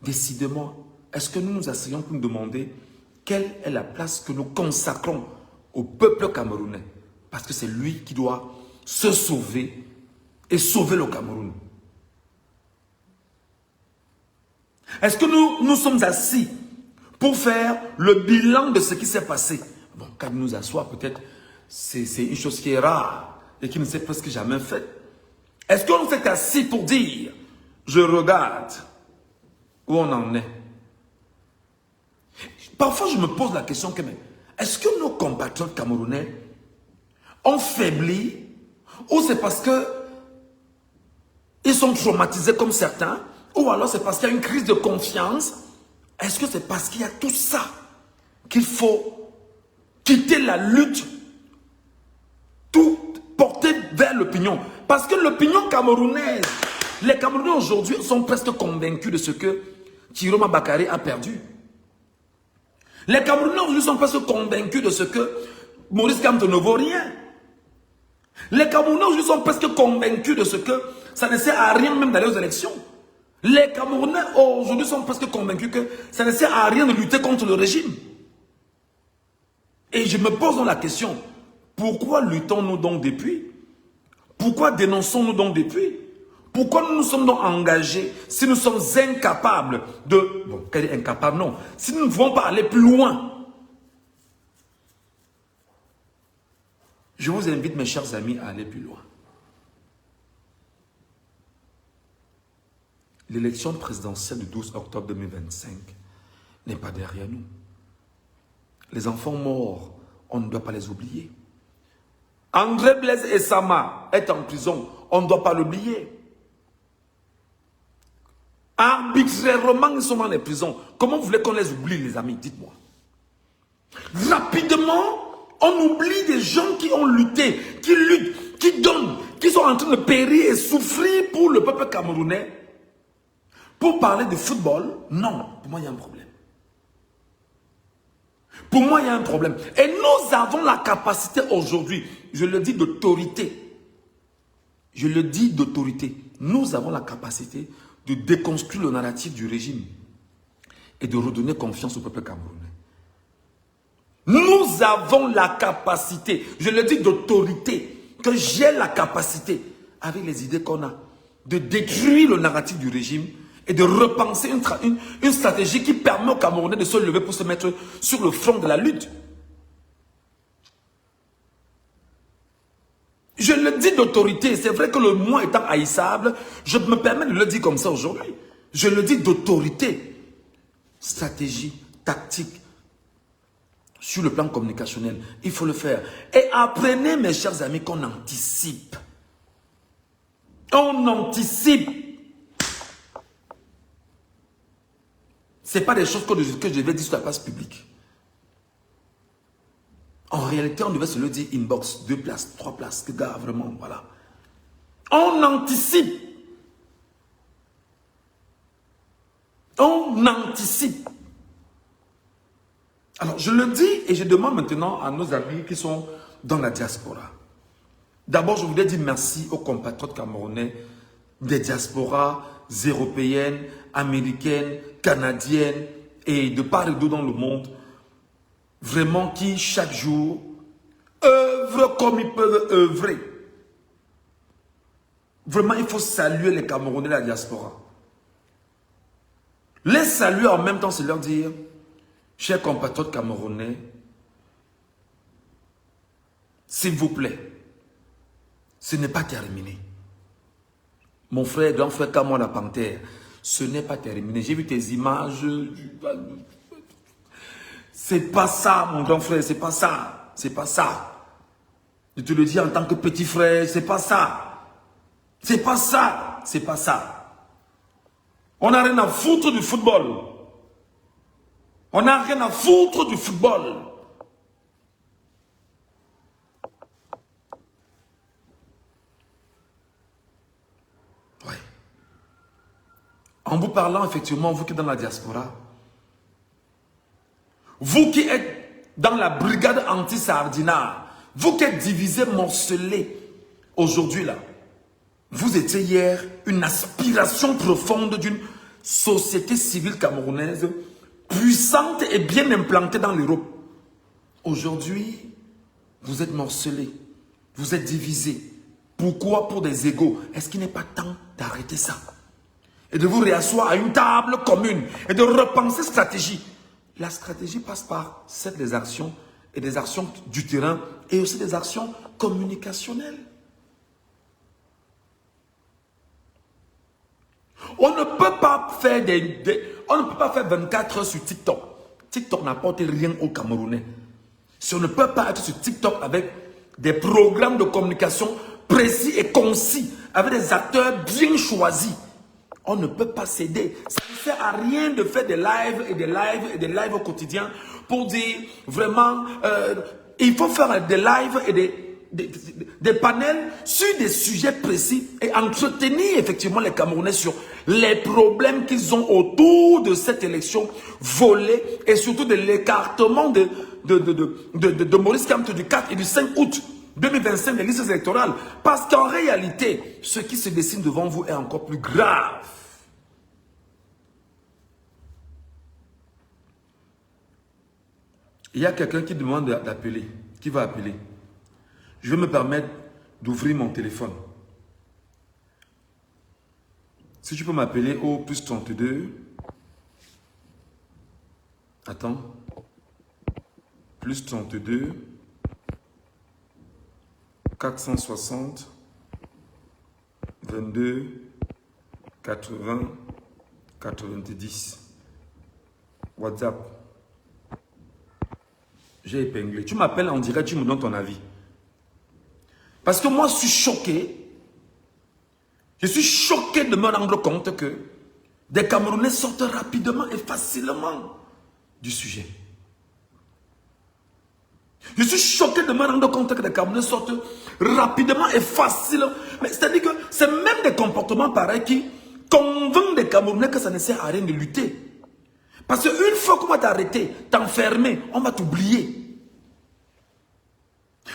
Décidément, est-ce que nous nous asseyons pour nous demander quelle est la place que nous consacrons au peuple camerounais? Parce que c'est lui qui doit se sauver et sauver le Cameroun. Est-ce que nous sommes assis pour faire le bilan de ce qui s'est passé? Bon, quand nous assoit, peut-être, c'est une chose qui est rare et qui ne s'est presque jamais faite. Est-ce qu'on s'est assis pour dire, je regarde où on en est? Parfois, je me pose la question que, est-ce que nos compatriotes camerounais ont faibli ou c'est parce que ils sont traumatisés comme certains ou alors c'est parce qu'il y a une crise de confiance? Est-ce que c'est parce qu'il y a tout ça qu'il faut quitter la lutte, tout porter vers l'opinion? Parce que l'opinion camerounaise, les Camerounais aujourd'hui sont presque convaincus de ce que Tiroma Bakary a perdu. Les Camerounais aujourd'hui sont presque convaincus de ce que Maurice Kamto ne vaut rien. Les Camerounais aujourd'hui sont presque convaincus de ce que ça ne sert à rien même d'aller aux élections. Les Camerounais aujourd'hui sont presque convaincus que ça ne sert à rien de lutter contre le régime. Et je me pose donc la question, pourquoi luttons-nous donc depuis? Pourquoi dénonçons-nous donc depuis? Pourquoi nous nous sommes donc engagés si nous sommes incapables de... Bon, quel est incapable? Non. Si nous ne pouvons pas aller plus loin. Je vous invite, mes chers amis, à aller plus loin. L'élection présidentielle du 12 octobre 2025 n'est pas derrière nous. Les enfants morts, on ne doit pas les oublier. André Blaise Essama est en prison, on ne doit pas l'oublier. Arbitrairement, ils sont dans les prisons. Comment vous voulez qu'on les oublie, les amis? Dites-moi. Rapidement, on oublie des gens qui ont lutté, qui luttent, qui donnent, qui sont en train de périr et souffrir pour le peuple camerounais. Pour parler de football, non, pour moi il y a un problème. Pour moi il y a un problème. Et nous avons la capacité aujourd'hui, je le dis d'autorité, je le dis d'autorité, nous avons la capacité de déconstruire le narratif du régime et de redonner confiance au peuple camerounais. Nous avons la capacité, je le dis d'autorité, que j'ai la capacité, avec les idées qu'on a, de détruire le narratif du régime et de repenser une stratégie qui permet aux Camerounais de se lever pour se mettre sur le front de la lutte. Je le dis d'autorité, c'est vrai que le mot étant haïssable, je me permets de le dire comme ça aujourd'hui. Je le dis d'autorité. Stratégie, tactique, sur le plan communicationnel, il faut le faire. Et apprenez, mes chers amis, qu'on anticipe. On anticipe. Ce n'est pas des choses que je vais dire sur la place publique. En réalité, on devait se le dire inbox, 2 places, 3 places, que gars, vraiment, voilà. On anticipe. On anticipe. Alors, je le dis et je demande maintenant à nos amis qui sont dans la diaspora. D'abord, je voudrais dire merci aux compatriotes camerounais des diasporas européennes, américaines, canadiennes et de part et d'autre dans le monde. Vraiment qui, chaque jour, œuvrent comme ils peuvent œuvrer Vraiment, il faut saluer les Camerounais de la diaspora. Les saluer en même temps, c'est leur dire, chers compatriotes camerounais, s'il vous plaît, ce n'est pas terminé. Mon frère, grand frère Kamon la Panthère, ce n'est pas terminé. J'ai vu tes images. C'est pas ça, mon grand frère, c'est pas ça. C'est pas ça. Je te le dis en tant que petit frère, c'est pas ça. C'est pas ça. C'est pas ça. On n'a rien à foutre du football. On n'a rien à foutre du football. Ouais. En vous parlant, effectivement, vous qui êtes dans la diaspora, vous qui êtes dans la brigade anti-Sardinat, vous qui êtes divisés, morcelés, aujourd'hui là, vous étiez hier une aspiration profonde d'une société civile camerounaise puissante et bien implantée dans l'Europe. Aujourd'hui, vous êtes morcelés, vous êtes divisés. Pourquoi? Pour des égos. Est-ce qu'il n'est pas temps d'arrêter ça? Et de vous réasseoir à une table commune et de repenser stratégie. La stratégie passe par certes des actions et des actions du terrain et aussi des actions communicationnelles. On ne peut pas faire on ne peut pas faire 24 heures sur TikTok. TikTok n'apporte rien aux Camerounais. Si on ne peut pas être sur TikTok avec des programmes de communication précis et concis, avec des acteurs bien choisis, on ne peut pas céder. Ça ne sert à rien de faire des lives et des lives et des lives au quotidien pour dire vraiment, il faut faire des lives et des panels sur des sujets précis et entretenir effectivement les Camerounais sur les problèmes qu'ils ont autour de cette élection volée et surtout de l'écartement de Maurice Kamto du 4 et du 5 août 2025 des listes électorales. Parce qu'en réalité, ce qui se dessine devant vous est encore plus grave. Il y a quelqu'un qui demande d'appeler, qui va appeler. Je vais me permettre d'ouvrir mon téléphone. Si tu peux m'appeler au plus 32. Attends. Plus 32. 460. 22. 80. 90. WhatsApp. J'ai épinglé. Tu m'appelles en direct, tu me donnes ton avis. Parce que moi, je suis choqué. Je suis choqué de me rendre compte que des Camerounais sortent rapidement et facilement du sujet. Je suis choqué de me rendre compte que des Camerounais sortent rapidement et facilement. C'est-à-dire que c'est même des comportements pareils qui convainquent des Camerounais que ça ne sert à rien de lutter. Parce qu'une fois qu'on va t'arrêter, t'enfermer, on va t'oublier.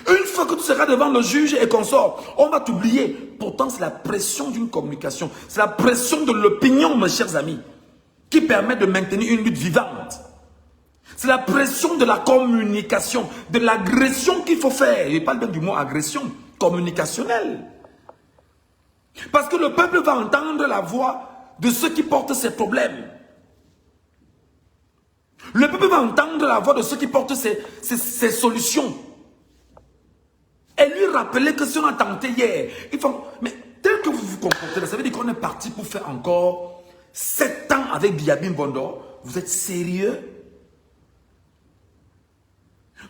Une fois que tu seras devant le juge et qu'on sort, on va t'oublier. Pourtant, c'est la pression d'une communication. C'est la pression de l'opinion, mes chers amis, qui permet de maintenir une lutte vivante. C'est la pression de la communication, de l'agression qu'il faut faire. Je parle bien du mot agression communicationnelle. Parce que le peuple va entendre la voix de ceux qui portent ces problèmes. Le peuple va entendre la voix de ceux qui portent ces solutions. Et lui rappeler que si on a tenté hier, il faut... Mais tel que vous vous comportez, ça veut dire qu'on est parti pour faire encore 7 ans avec Biabim Bondo. Vous êtes sérieux?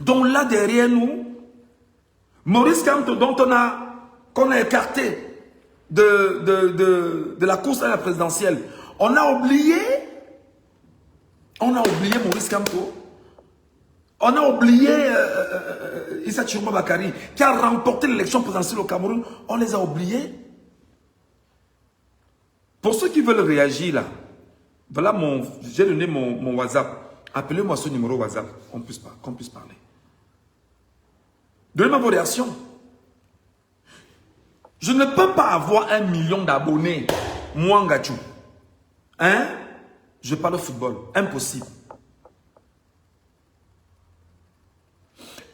Donc là derrière nous, Maurice Kamto, dont qu'on a écarté de la course à la présidentielle, on a oublié Maurice Kamto. On a oublié Issa Tchiroma Bakari qui a remporté l'élection présidentielle au Cameroun. On les a oubliés. Pour ceux qui veulent réagir là, voilà j'ai donné mon WhatsApp. Appelez-moi ce numéro WhatsApp, qu'on puisse parler. Donnez-moi vos réactions. Je ne peux pas avoir 1 million d'abonnés, moi Ngachou. Hein? Je parle de football. Impossible.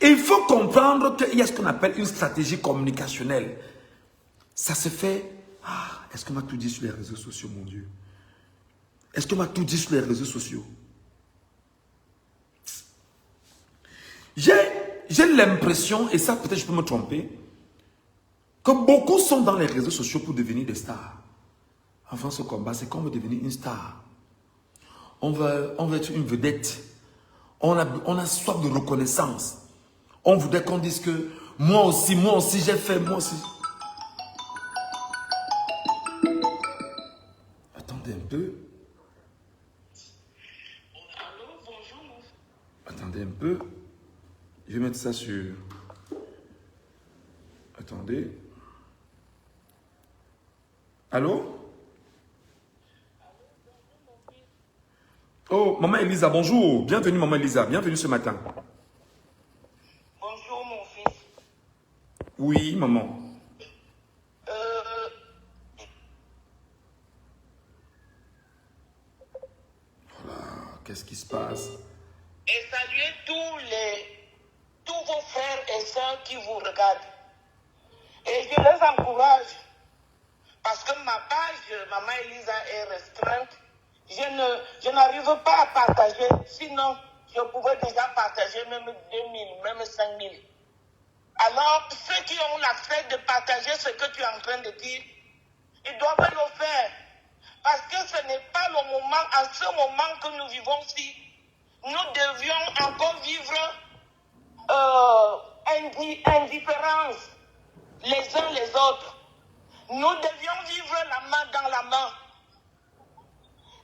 Il faut comprendre qu'il y a ce qu'on appelle une stratégie communicationnelle. Ça se fait Est-ce qu'on m'a tout dit sur les réseaux sociaux, mon Dieu? Est-ce qu'on m'a tout dit sur les réseaux sociaux? J'ai l'impression, et ça peut-être je peux me tromper, que beaucoup sont dans les réseaux sociaux pour devenir des stars. Avant ce combat, c'est qu'on veut devenir une star. On veut être une vedette. On a soif de reconnaissance. On voudrait qu'on dise que moi aussi j'ai fait, moi aussi. Attendez un peu. Allô, bonjour. Attendez un peu. Je vais mettre ça sur... Attendez. Allô? Oh, Maman Elisa, bonjour. Bienvenue, Maman Elisa. Bienvenue ce matin. Bonjour, mon fils. Oui, maman. Voilà, qu'est-ce qui se passe? Et saluez tous vos frères et sœurs qui vous regardent. Et je les encourage. Parce que ma page, Maman Elisa, est restreinte. Je n'arrive pas à partager. Sinon, je pouvais déjà partager même 2000, même 5000. Alors, ceux qui ont l'accès de partager ce que tu es en train de dire, ils doivent le faire. Parce que ce n'est pas le moment, à ce moment que nous vivons ici, nous devions encore vivre indifférence les uns les autres. Nous devions vivre la main dans la main.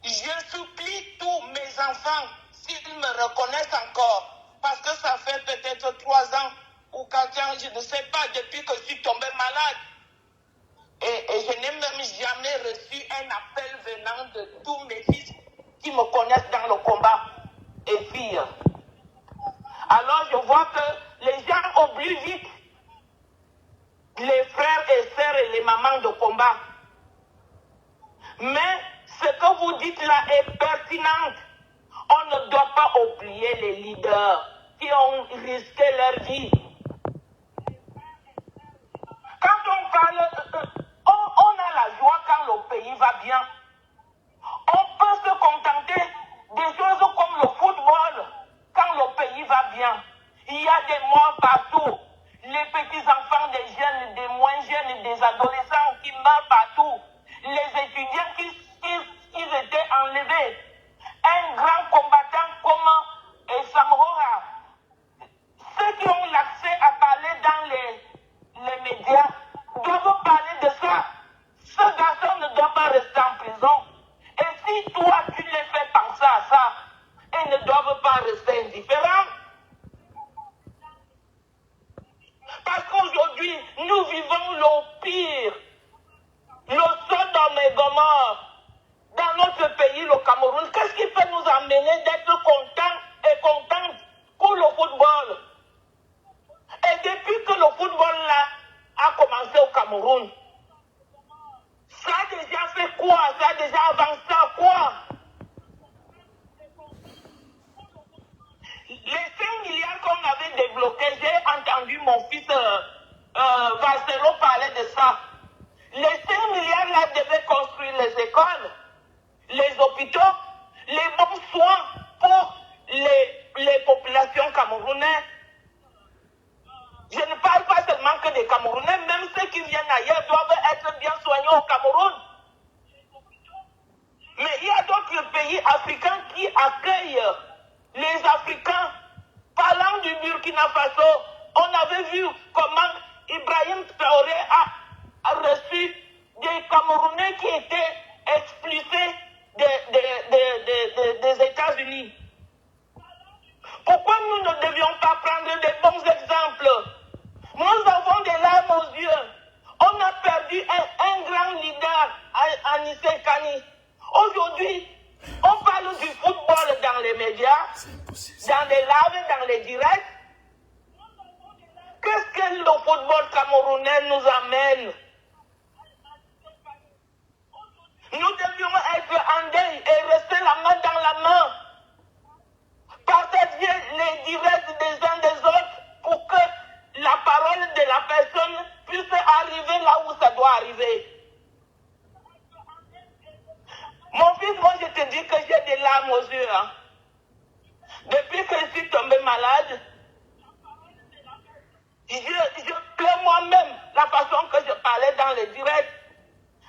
Je supplie tous mes enfants, s'ils me reconnaissent encore, parce que ça fait peut-être 3 ans ou 4 ans, je ne sais pas, depuis que je suis tombée malade. Et je n'ai même jamais reçu un appel venant de tous mes fils qui me connaissent dans le combat et filles. Alors je vois que les gens oublient vite les frères et sœurs et les mamans de combat. Mais ce que vous dites là est pertinent. On ne doit pas oublier les leaders qui ont risqué leur vie. Quand on parle, on a la joie quand le pays va bien. On peut se contenter des choses comme le football quand le pays va bien. Il y a des morts partout. Les petits-enfants des jeunes, des moins jeunes, des adolescents qui meurent partout. Les étudiants qui étaient enlevés. Un grand combattant comme Samora. Ceux qui ont l'accès à parler dans les médias doivent parler de ça. Ce garçon ne doit pas rester en prison. Et si toi, tu les fais penser à ça, ils ne doivent pas rester indifférents. Parce qu'aujourd'hui, nous vivons le pire, le Sodome et Gomorrhe dans notre pays, le Cameroun. Qu'est-ce qui peut nous amener d'être contents et contentes pour le football? Et depuis que le football là a commencé au Cameroun, ça a déjà fait quoi? Ça a déjà avancé à quoi? Les 5 milliards qu'on avait débloqués, j'ai entendu mon fils Marcelo parler de ça. Les 5 milliards là devaient construire les écoles, les hôpitaux, les bons soins pour les populations camerounaises. Je ne parle pas seulement que des Camerounais, même ceux qui viennent ailleurs doivent être bien soignés au Cameroun. Mais il y a d'autres pays africains qui accueillent les Africains. Parlant du Burkina Faso, on avait vu comment Ibrahim Traoré a reçu des Camerounais qui étaient expulsés des États-Unis. Pourquoi nous ne devions pas prendre des bons exemples? Nous avons des larmes aux yeux. On a perdu un grand leader, Anissé Kani. Aujourd'hui, on parle du football dans les médias, dans les lives, dans les directs. Qu'est-ce que le football camerounais nous amène? Nous devions être en deuil et rester la main dans la main. Partager les directs des uns des autres pour que la parole de la personne puisse arriver là où ça doit arriver. dis que j'ai des larmes aux yeux. Hein. Depuis que je suis tombée malade, je pleure moi-même la façon que je parlais dans les directs.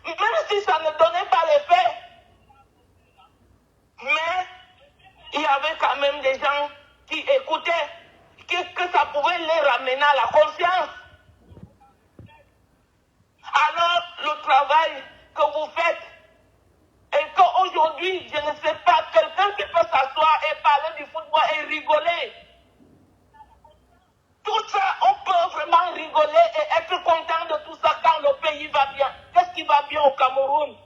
Même si ça ne donnait pas l'effet. Mais il y avait quand même des gens qui écoutaient, que ça pouvait les ramener à la conscience. Alors, le travail que vous faites, et qu'aujourd'hui, je ne sais pas, quelqu'un qui peut s'asseoir et parler du football et rigoler. Tout ça, on peut vraiment rigoler et être content de tout ça quand le pays va bien. Qu'est-ce qui va bien au Cameroun?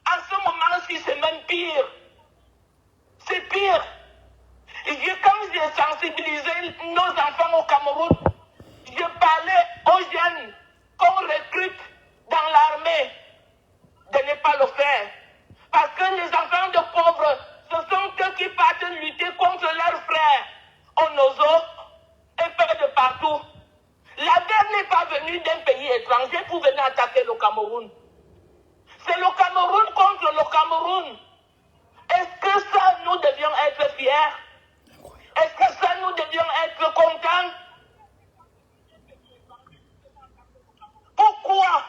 En ce moment-ci, c'est même pire. C'est pire. Quand j'ai sensibilisé nos enfants au Cameroun, je parlais aux jeunes qu'on recrute dans l'armée de ne pas le faire. Parce que les enfants de pauvres, ce sont eux qui partent lutter contre leurs frères. En Ozo et peu de partout. La guerre n'est pas venue d'un pays étranger pour venir attaquer le Cameroun. C'est le Cameroun contre le Cameroun. Est-ce que ça, nous devions être fiers? Est-ce que ça, nous devions être contents? Pourquoi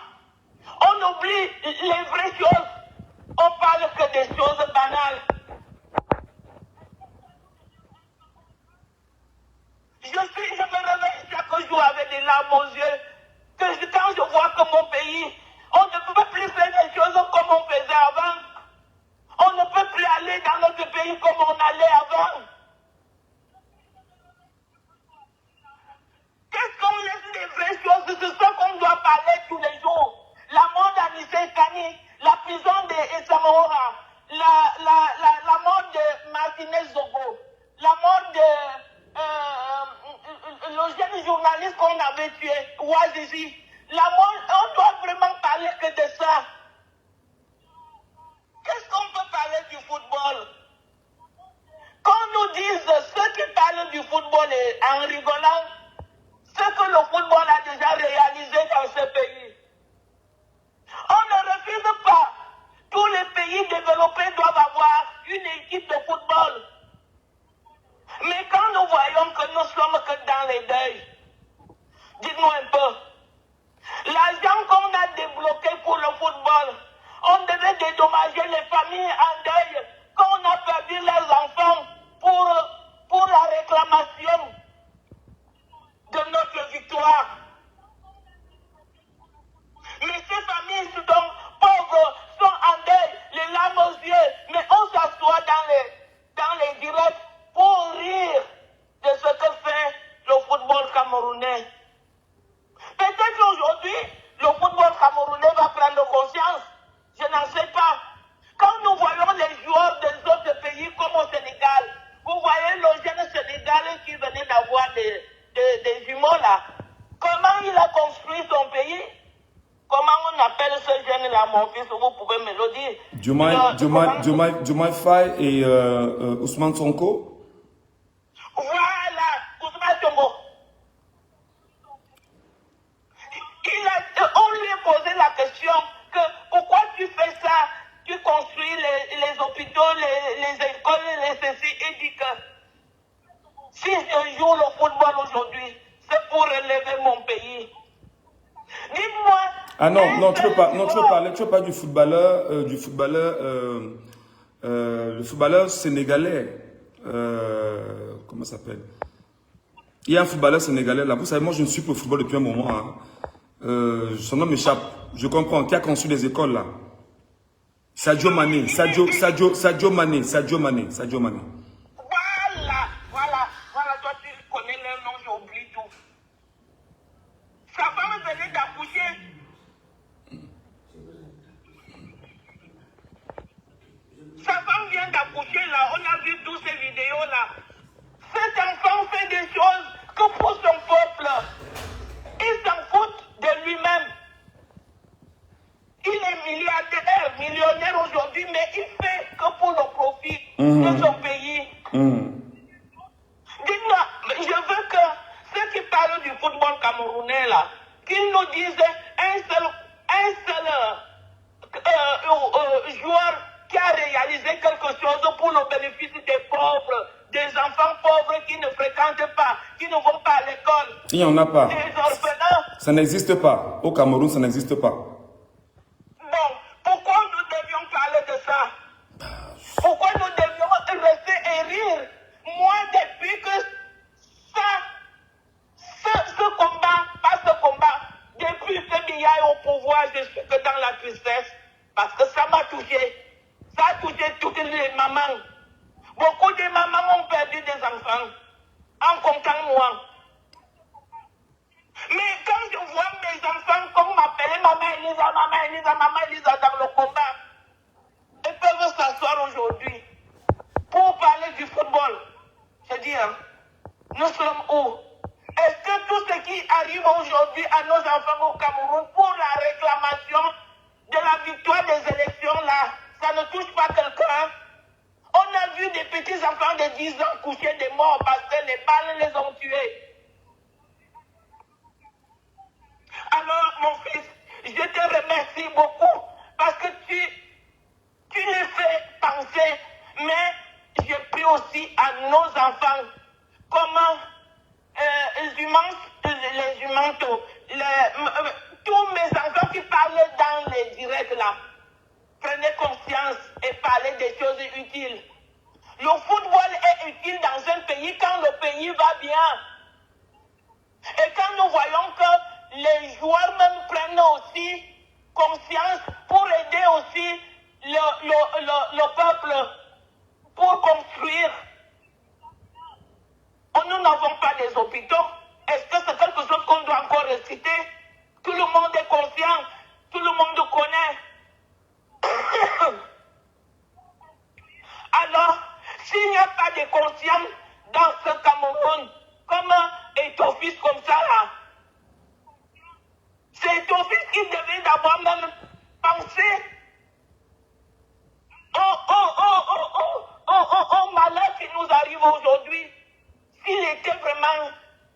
on oublie les vraies choses? On parle que des choses banales. Je me réveille chaque jour avec des larmes aux yeux. Quand je vois que mon pays, on ne peut plus faire des choses comme on faisait avant. On ne peut plus aller dans notre pays comme on allait avant. Qu'est-ce qu'on laisse les vraies choses? C'est ce qu'on doit parler tous les jours. La mort d'Anissé Kani, la prison de Samora, la mort de Martinez Zogo, la mort de le jeune journaliste qu'on avait tué, Ouazizi. On doit vraiment parler que de ça. Qu'est-ce qu'on peut parler du football? Qu'on nous dise ceux qui parlent du football en rigolant, ce que le football a déjà réalisé dans ce pays. On ne refuse pas. Tous les pays développés doivent avoir une équipe de football. Mais quand nous voyons que nous sommes que dans les deuils, dites-nous un peu, l'argent qu'on a débloqué pour le football, on devait dédommager les familles en deuil quand on a perdu leurs enfants pour la réclamation de notre victoire. Mais ces familles donc pauvres sont en deuil, les larmes aux yeux, mais on s'assoit dans les directs pour rire de ce que fait le football camerounais. Peut-être qu'aujourd'hui, le football camerounais va prendre conscience. Je n'en sais pas. Quand nous voyons les joueurs des autres pays comme au Sénégal, vous voyez le jeune Sénégalais qui venait d'avoir des jumeaux là. Comment il a construit son pays? Comment on appelle ce jeune-là, mon fils? Vous pouvez me le dire. Diomaye Faye et Ousmane Sonko. Voilà, Ousmane Sonko. On lui a posé la question que pourquoi tu fais ça? Tu construis les hôpitaux, les écoles, les ceci, et dit que si je joue le football aujourd'hui, c'est pour relever mon pays. Dites-moi. Ah non, tu veux pas du footballeur, le footballeur sénégalais. Comment ça s'appelle? Il y a un footballeur sénégalais là. Vous savez, moi je ne suis pas au football depuis un moment. Hein. Son nom m'échappe. Je comprends. Qui a construit les écoles là? Sadio Mané. Sadio Mané. Voilà, toi tu connais leur nom, j'oublie tout. Sa femme venait d'accoucher. Sa femme vient d'accoucher là, on a vu toutes ces vidéos là. Cet enfant fait des choses que pour son peuple. Il s'en fout de lui-même. Il est millionnaire aujourd'hui, mais il fait que pour le profit de son pays. Dites-moi, je veux que ceux qui parlent du football camerounais là, qu'ils nous disent un seul joueur qui a réalisé quelque chose pour le bénéfice des pauvres, des enfants pauvres qui ne fréquentent pas, qui ne vont pas à l'école. Il n'y en a pas. Des orphelins. Ça n'existe pas. Au Cameroun, ça n'existe pas. Bon, pourquoi nous devions parler de ça? Pourquoi nous devions rester et rire? Moi, depuis que ce combat, pas ce combat, depuis que Biya est au pouvoir, je suis que dans la tristesse, parce que ça m'a touché. Ça a touché toutes les mamans. Beaucoup de mamans ont perdu des enfants, en comptant moi. Mais quand je vois mes enfants, comme m'appeler maman Elisa dans le combat, ils peuvent s'asseoir aujourd'hui pour parler du football. Je dis, hein, nous sommes où? Est-ce que tout ce qui arrive aujourd'hui à nos enfants au Cameroun pour la réclamation de la victoire des élections là, ça ne touche pas quelqu'un? On a vu des petits enfants de 10 ans coucher des morts parce que les balles les ont tués. Alors, mon fils, je te remercie beaucoup parce que tu les fais penser, mais je prie aussi à nos enfants comment tous mes enfants qui parlent dans les directs là, prenez conscience et parlez des choses utiles. Le football est utile dans un pays quand le pays va bien. Et quand nous voyons que les joueurs même prennent aussi conscience pour aider aussi le peuple pour construire. Nous n'avons pas des hôpitaux. Est-ce que c'est quelque chose qu'on doit encore réciter? Tout le monde est conscient, tout le monde connaît. Alors, s'il n'y a pas de conscience dans ce Cameroun, comme Eto'o-Fils comme ça là, c'est Eto'o-Fils qui devait d'abord même penser au malheur qui nous arrive aujourd'hui. S'il était vraiment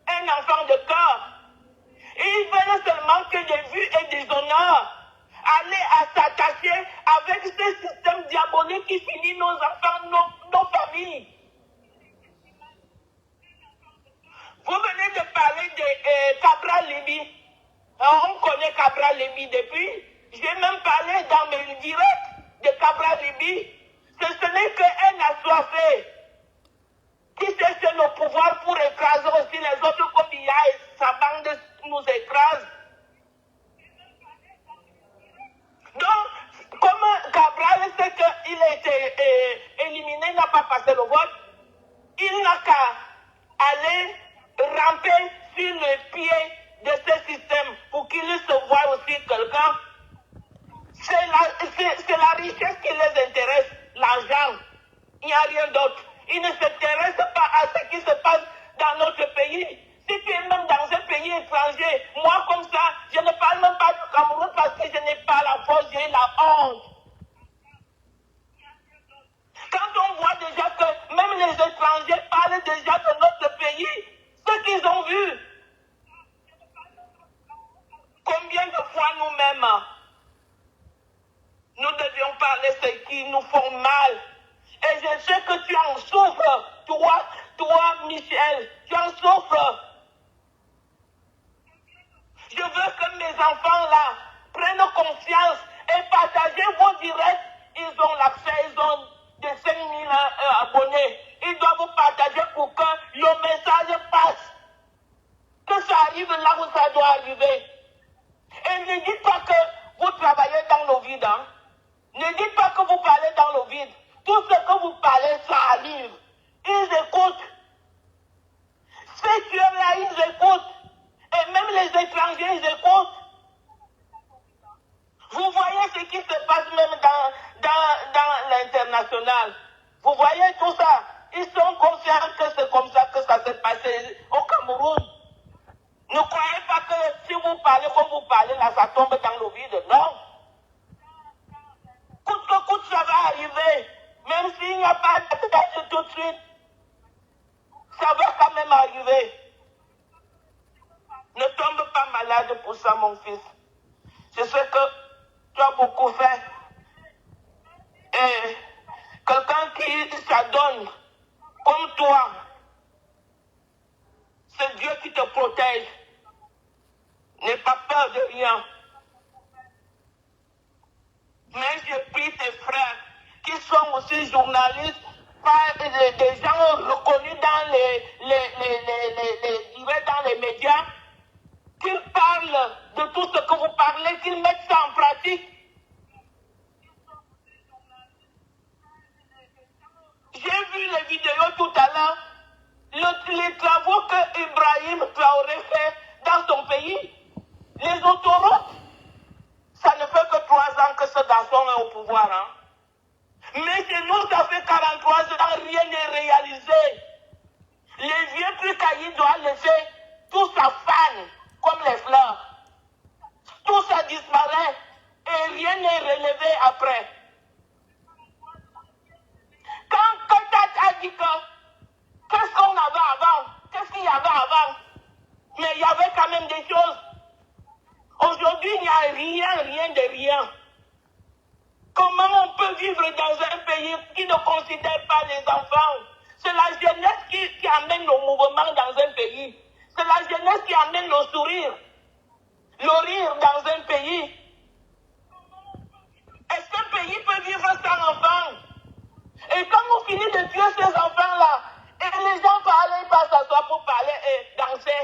un enfant de cœur, il veut seulement que des vues et des honneurs, aller à s'attacher avec ce système diabolique qui finit nos enfants, nos familles. Vous venez de parler de Cabral Libi. On connaît Cabral Libi depuis. J'ai même parlé dans mes directs de Cabral Libi. Ce n'est qu'un assoiffé qui cherche le pouvoir pour écraser aussi les autres comme il y a et sa bande nous écrase. Donc, comme Cabral sait qu'il a été éliminé, n'a pas passé le vote, il n'a qu'à aller ramper sur le pied de ce système pour qu'il se voie aussi quelqu'un. C'est la richesse qui les intéresse, l'argent. Il n'y a rien d'autre. Ils ne s'intéressent pas à ce qui se passe dans notre pays. Si tu es même dans un pays étranger, moi comme ça, je ne parle même pas du Cameroun parce que je n'ai pas la force, j'ai la honte. Quand on voit déjà que même les étrangers parlent déjà de notre pays, ce qu'ils ont vu, combien de fois nous-mêmes, nous devions parler ce qui nous font mal. Et je sais que tu en souffres, toi Michel, tu en souffres. Je veux que mes enfants là prennent conscience et partagent vos directs. Ils ont l'accès, ils ont des 5000 abonnés. Ils doivent partager pour que le message passe. Que ça arrive là où ça doit arriver. Et ne dites pas que vous travaillez dans le vide. Hein? Ne dites pas que vous parlez dans le vide. Tout ce que vous parlez, ça arrive. Ils écoutent. Ces tueurs-là, ils écoutent. Et même les étrangers, ils écoutent. Vous voyez ce qui se passe même dans l'international. Vous voyez tout ça. Ils sont conscients que c'est comme ça que ça s'est passé au Cameroun. Ne croyez pas que si vous parlez comme vous parlez, là, ça tombe dans le vide. Non. Coûte que coûte, ça va arriver. Même s'il n'y a pas de tout de suite, ça va quand même arriver. Ne tombe pas malade pour ça, mon fils. Je sais que tu as beaucoup fait. toi. C'est Dieu qui te protège. N'aie pas peur de rien. Mais je prie tes frères qui sont aussi journalistes, des gens reconnus dans dans les médias, qu'ils parlent de tout ce que vous parlez, qu'ils mettent ça en pratique. J'ai vu les vidéos tout à l'heure, les travaux que Ibrahim Traoré fait dans son pays, les autoroutes. Ça ne fait que 3 ans que ce garçon est au pouvoir. Hein. Mais chez nous, ça fait 43 ans, rien n'est réalisé. Les vieux trucs qu'il doit laisser, tout ça fane comme les fleurs. Tout ça disparaît et rien n'est relevé après. Quand Kotat a dit que qu'est-ce qu'on avait avant, qu'est-ce qu'il y avait avant, mais il y avait quand même des choses. Aujourd'hui, il n'y a rien de rien. Comment on peut vivre dans un pays qui ne considère pas les enfants? C'est la jeunesse qui amène le mouvement dans un pays. C'est la jeunesse qui amène le sourire, le rire dans un pays. Est-ce qu'un pays peut vivre sans enfants? Et quand on finit de tuer ces enfants-là, et les gens parlent, ils passent s'asseoir pour parler et danser,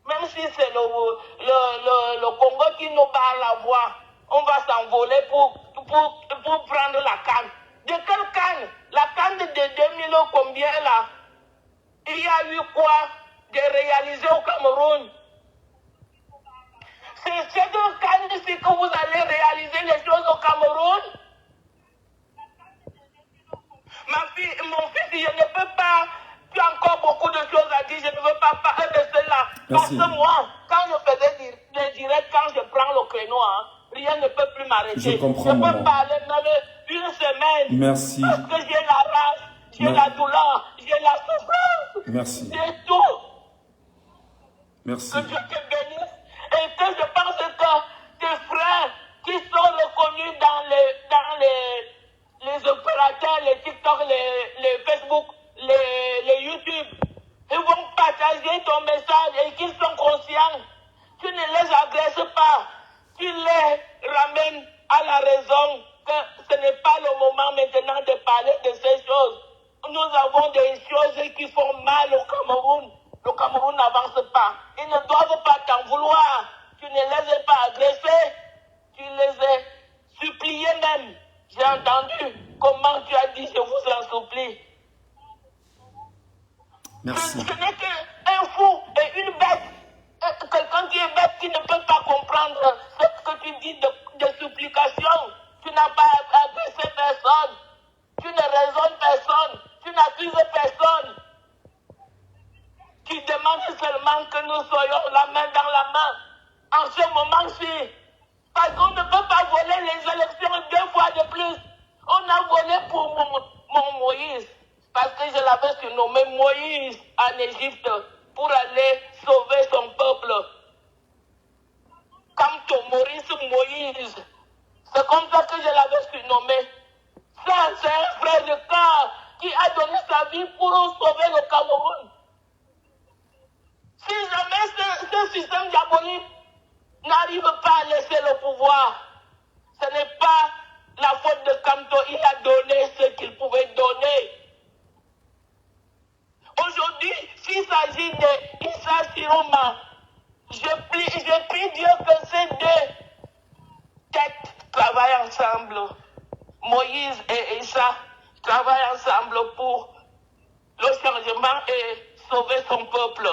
même si c'est le Congo qui nous barre la voie, on va s'envoler pour prendre la canne. De quelle canne? La canne de 2000 combien là? Il y a eu quoi de réaliser au Cameroun? C'est cette canne ici que vous allez réaliser les choses au Cameroun? Mon fils, je ne peux pas, tu as encore beaucoup de choses à dire, je ne veux pas parler de cela. Parce que moi, quand je faisais des directs, quand je prends le créneau, hein, rien ne peut plus m'arrêter. Je comprends, maman. Je peux parler même une semaine. Merci. Parce que j'ai la rage, j'ai la douleur, j'ai la souffrance. Merci. J'ai tout. Merci. Que Dieu te bénisse. Et que je pense que tes frères qui sont reconnus dans les opérateurs, les TikTok, les Facebook, les YouTube, ils vont partager ton message et qu'ils sont conscients. Tu ne les agresses pas. Tu les ramènes à la raison que ce n'est pas le moment maintenant de parler de ces choses. Nous avons des choses qui font mal au Cameroun. Le Cameroun n'avance pas. Ils ne doivent pas t'en vouloir. Tu ne les as pas agressés. Tu les as suppliés même. J'ai entendu comment tu as dit, je vous en supplie. Merci. Ce n'est qu'un fou et une bête. Quelqu'un qui est bête, qui ne peut pas comprendre ce que tu dis de supplication. Tu n'as pas agressé personne. Tu ne raisonnes personne. Tu n'accuses personne. Tu demandes seulement que nous soyons la main dans la main. En ce moment-ci, parce qu'on ne peut pas voler les élections 2 fois de plus. On a volé pour mon Moïse. Parce que je l'avais surnommé Moïse en Égypte pour aller sauver son peuple. Quant au Maurice Moïse, c'est comme ça que je l'avais surnommé. Ça, c'est un frère de cœur qui a donné sa vie pour sauver le Cameroun. Si jamais ce système diabolique n'arrive pas à laisser le pouvoir, ce n'est pas la faute de Kamto. Il a donné ce qu'il pouvait donner. Aujourd'hui, s'il s'agit d'Issa Siroma, je prie Dieu que ces 2 têtes travaillent ensemble. Moïse et Issa travaillent ensemble pour le changement et sauver son peuple.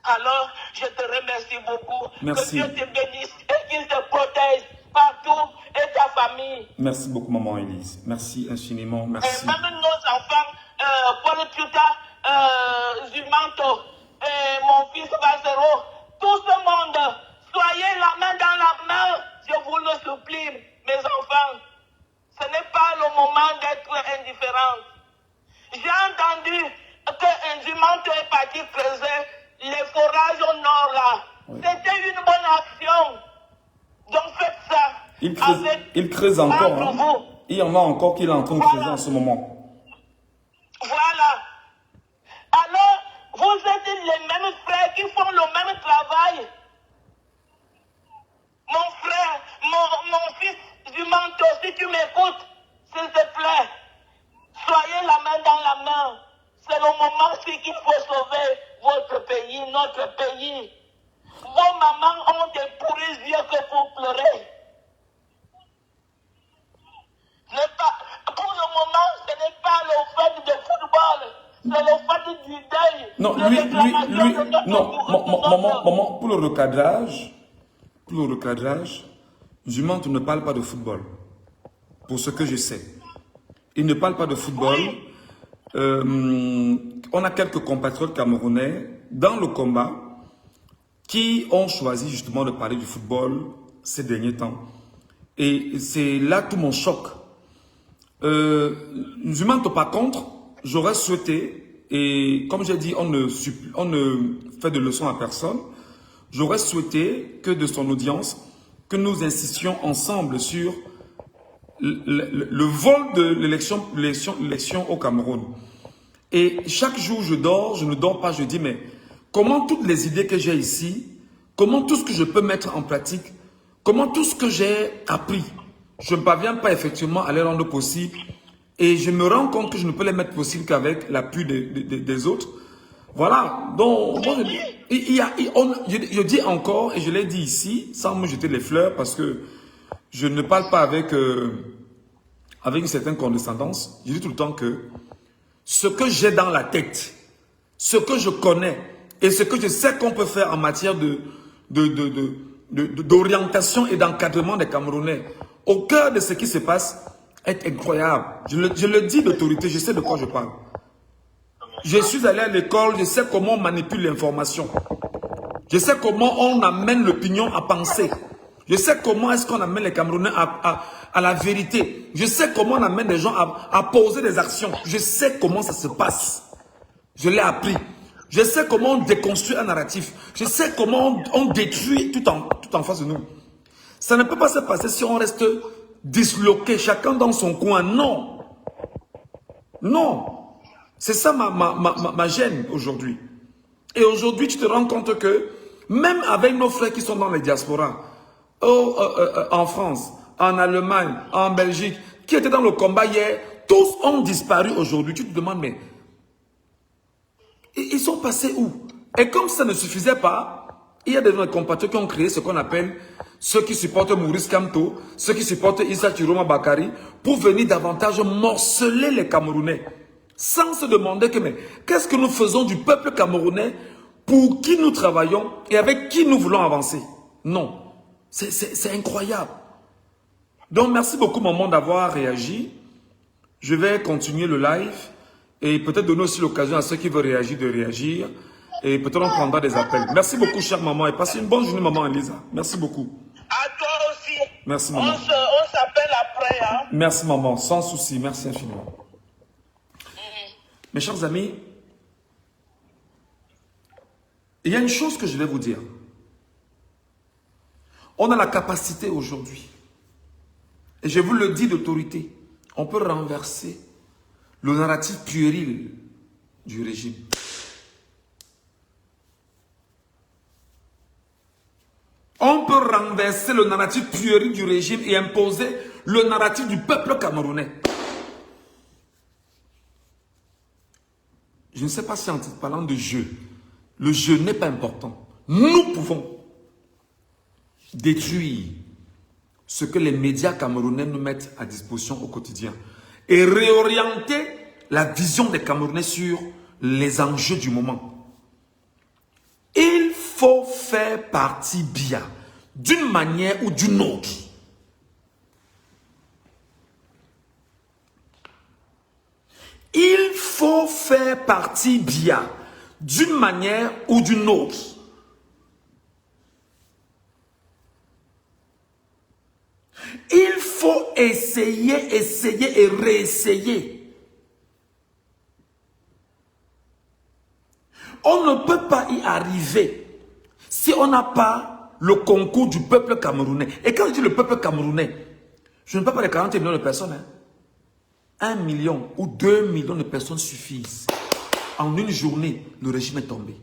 Alors, je te remercie beaucoup. Merci. Que Dieu te bénisse et qu'il te protège partout et ta famille. Merci beaucoup, maman Élise. Merci infiniment. Merci. Et même nos enfants, Paul Tuta, Zumanto, et mon fils Vazero, tout ce monde, soyez la main dans la main, je vous le supplie, mes enfants. Ce n'est pas le moment d'être indifférent. J'ai entendu qu'un Zumanto est parti creuser les forages au nord là. Oui. C'était une bonne action. Donc faites ça. Il creuse encore. Hein. Il y en a encore qui est en train de creuser en ce moment. moment-ci qu'il faut sauver votre pays, notre pays. Vos mamans ont des pourris yeux que vous pleurez. Pour le moment, ce n'est pas le fait de football, c'est le fait du deuil. Non, maman, pour le recadrage, Jument ne parle pas de football. Pour ce que je sais. Il ne parle pas de football. Oui. On a quelques compatriotes camerounais dans le combat qui ont choisi justement de parler du football ces derniers temps. Et c'est là tout mon choc. Jument, par contre, j'aurais souhaité, et comme j'ai dit, on ne fait de leçons à personne, j'aurais souhaité que de son audience, que nous insistions ensemble sur le vol de l'élection au Cameroun. Et chaque jour je ne dors pas, je dis mais comment toutes les idées que j'ai ici, comment tout ce que je peux mettre en pratique, comment tout ce que j'ai appris, je ne parviens pas effectivement à les rendre possibles et je me rends compte que je ne peux les mettre possibles qu'avec l'appui des autres. Voilà, donc moi, je dis encore, et je l'ai dit ici, sans me jeter les fleurs, parce que je ne parle pas avec une certaine condescendance. Je dis tout le temps que ce que j'ai dans la tête, ce que je connais, et ce que je sais qu'on peut faire en matière d'orientation et d'encadrement des Camerounais, au cœur de ce qui se passe, est incroyable. Je le dis d'autorité, je sais de quoi je parle. Je suis allé à l'école, je sais comment on manipule l'information. Je sais comment on amène l'opinion à penser. Je sais comment est-ce qu'on amène les Camerounais à la vérité. Je sais comment on amène les gens à poser des actions. Je sais comment ça se passe. Je l'ai appris. Je sais comment on déconstruit un narratif. Je sais comment on détruit tout en face de nous. Ça ne peut pas se passer si on reste disloqué, chacun dans son coin. Non. Non. C'est ça ma gêne aujourd'hui. Et aujourd'hui, tu te rends compte que même avec nos frères qui sont dans les diasporas, en France, en Allemagne, en Belgique, qui étaient dans le combat hier, tous ont disparu aujourd'hui. Tu te demandes, mais ils sont passés où? Et comme ça ne suffisait pas, il y a des compatriotes qui ont créé ce qu'on appelle ceux qui supportent Maurice Kamto, ceux qui supportent Issa Chiroma Bakari, pour venir davantage morceler les Camerounais. Sans se demander que, mais qu'est-ce que nous faisons du peuple camerounais, pour qui nous travaillons et avec qui nous voulons avancer? Non. C'est incroyable. Donc, merci beaucoup, maman, d'avoir réagi. Je vais continuer le live et peut-être donner aussi l'occasion à ceux qui veulent réagir de réagir. Et peut-être on prendra des appels. Merci beaucoup, chère maman. Et passez une bonne journée, maman Elisa. Merci beaucoup. À toi aussi. Merci, maman. On s'appelle après. Hein? Merci, maman. Sans souci. Merci infiniment. Mes chers amis, il y a une chose que je vais vous dire. On a la capacité aujourd'hui, et je vous le dis d'autorité, on peut renverser le narratif puéril du régime. On peut renverser le narratif puéril du régime et imposer le narratif du peuple camerounais. Je ne sais pas si en parlant de jeu, le jeu n'est pas important. Nous pouvons détruire ce que les médias camerounais nous mettent à disposition au quotidien et réorienter la vision des Camerounais sur les enjeux du moment. Il faut faire partie bien, d'une manière ou d'une autre. Il faut faire partie bien, d'une manière ou d'une autre. Il faut essayer et réessayer. On ne peut pas y arriver si on n'a pas le concours du peuple camerounais. Et quand je dis le peuple camerounais, je ne parle pas de 40 millions de personnes. 1 million ou 2 millions de personnes suffisent. En une journée, le régime est tombé.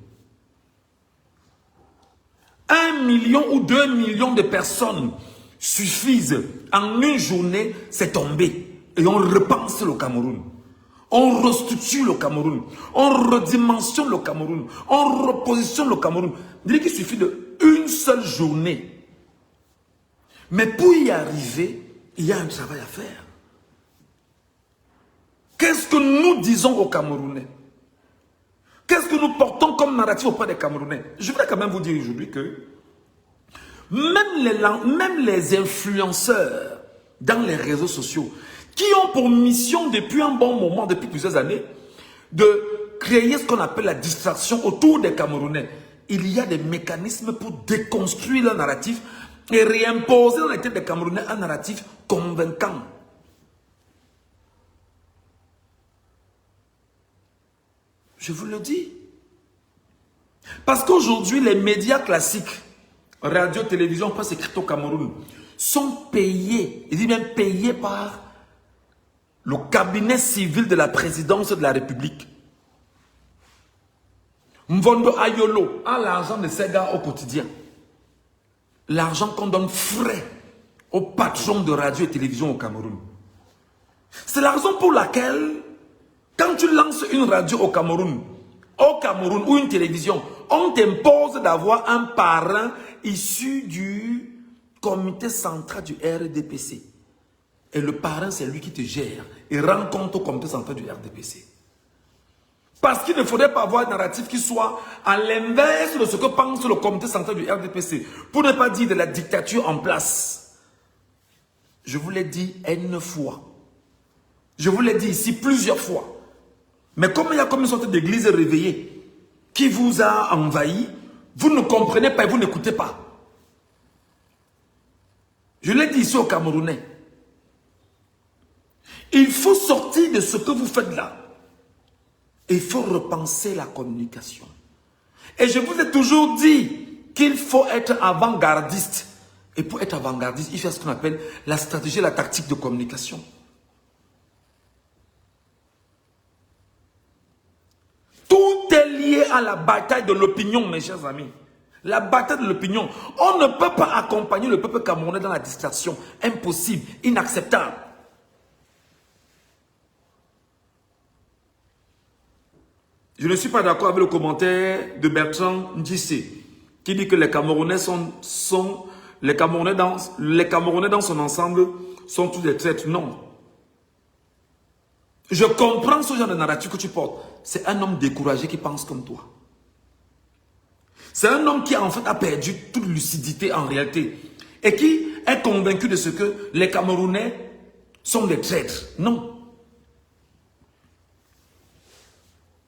1 million ou 2 millions de personnes suffisent. En une journée, c'est tombé. Et on repense le Cameroun. On restructure le Cameroun. On redimensionne le Cameroun. On repositionne le Cameroun. Je dis qu'il suffit d'une seule journée. Mais pour y arriver, il y a un travail à faire. Qu'est-ce que nous disons aux Camerounais? Qu'est-ce que nous portons comme narratif auprès des Camerounais? Je voudrais quand même vous dire aujourd'hui que même les influenceurs dans les réseaux sociaux qui ont pour mission depuis un bon moment, depuis plusieurs années, de créer ce qu'on appelle la distraction autour des Camerounais. Il y a des mécanismes pour déconstruire le narratif et réimposer dans la tête des Camerounais un narratif convaincant. Je vous le dis. Parce qu'aujourd'hui, les médias classiques, radio, télévision, presse écrite au Cameroun, sont payés, je dis même payés par le cabinet civil de la présidence de la République. Mvondo Ayolo a l'argent de ces gars au quotidien. L'argent qu'on donne frais aux patrons de radio et télévision au Cameroun. C'est la raison pour laquelle, quand tu lances une radio au Cameroun ou une télévision, on t'impose d'avoir un parrain issu du comité central du RDPC. Et le parrain, c'est lui qui te gère et rend compte au comité central du RDPC. Parce qu'il ne faudrait pas avoir un narratif qui soit à l'inverse de ce que pense le comité central du RDPC. Pour ne pas dire de la dictature en place. Je vous l'ai dit N fois. Je vous l'ai dit ici plusieurs fois. Mais comme il y a comme une sorte d'église réveillée qui vous a envahi, vous ne comprenez pas et vous n'écoutez pas. Je l'ai dit ici aux Camerounais. Il faut sortir de ce que vous faites là. Il faut repenser la communication. Et je vous ai toujours dit qu'il faut être avant-gardiste. Et pour être avant-gardiste, il faut ce qu'on appelle la stratégie et la tactique de communication. Tout est lié à la bataille de l'opinion, mes chers amis. La bataille de l'opinion. On ne peut pas accompagner le peuple camerounais dans la distraction. Impossible, inacceptable. Je ne suis pas d'accord avec le commentaire de Bertrand Ndissé qui dit que les Camerounais les Camerounais dans son ensemble sont tous des traîtres. Non. Je comprends ce genre de narratif que tu portes. C'est un homme découragé qui pense comme toi. C'est un homme qui en fait a perdu toute lucidité en réalité et qui est convaincu de ce que les Camerounais sont des traîtres. Non.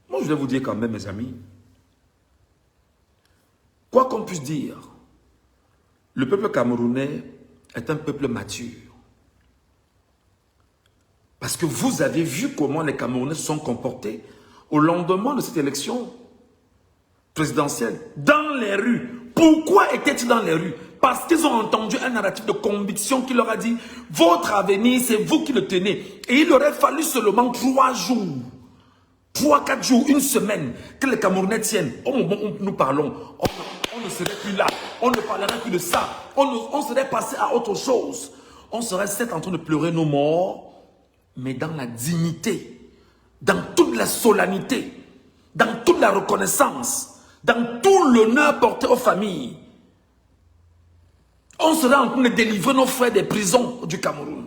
Moi, je vais vous dire quand même, mes amis, quoi qu'on puisse dire, le peuple camerounais est un peuple mature. Parce que vous avez vu comment les Camerounais se sont comportés au lendemain de cette élection présidentielle, dans les rues. Pourquoi étaient-ils dans les rues? Parce qu'ils ont entendu un narratif de conviction qui leur a dit « Votre avenir, c'est vous qui le tenez. » Et il aurait fallu seulement 3 jours. 3-4 jours, une semaine, que les Camerounais tiennent. Au moment où nous parlons, on ne serait plus là. On ne parlerait plus de ça. On serait passé à autre chose. On serait certes en train de pleurer nos morts, mais dans la dignité, dans toute la solennité, dans toute la reconnaissance, dans tout l'honneur porté aux familles. On serait en train de délivrer nos frères des prisons du Cameroun.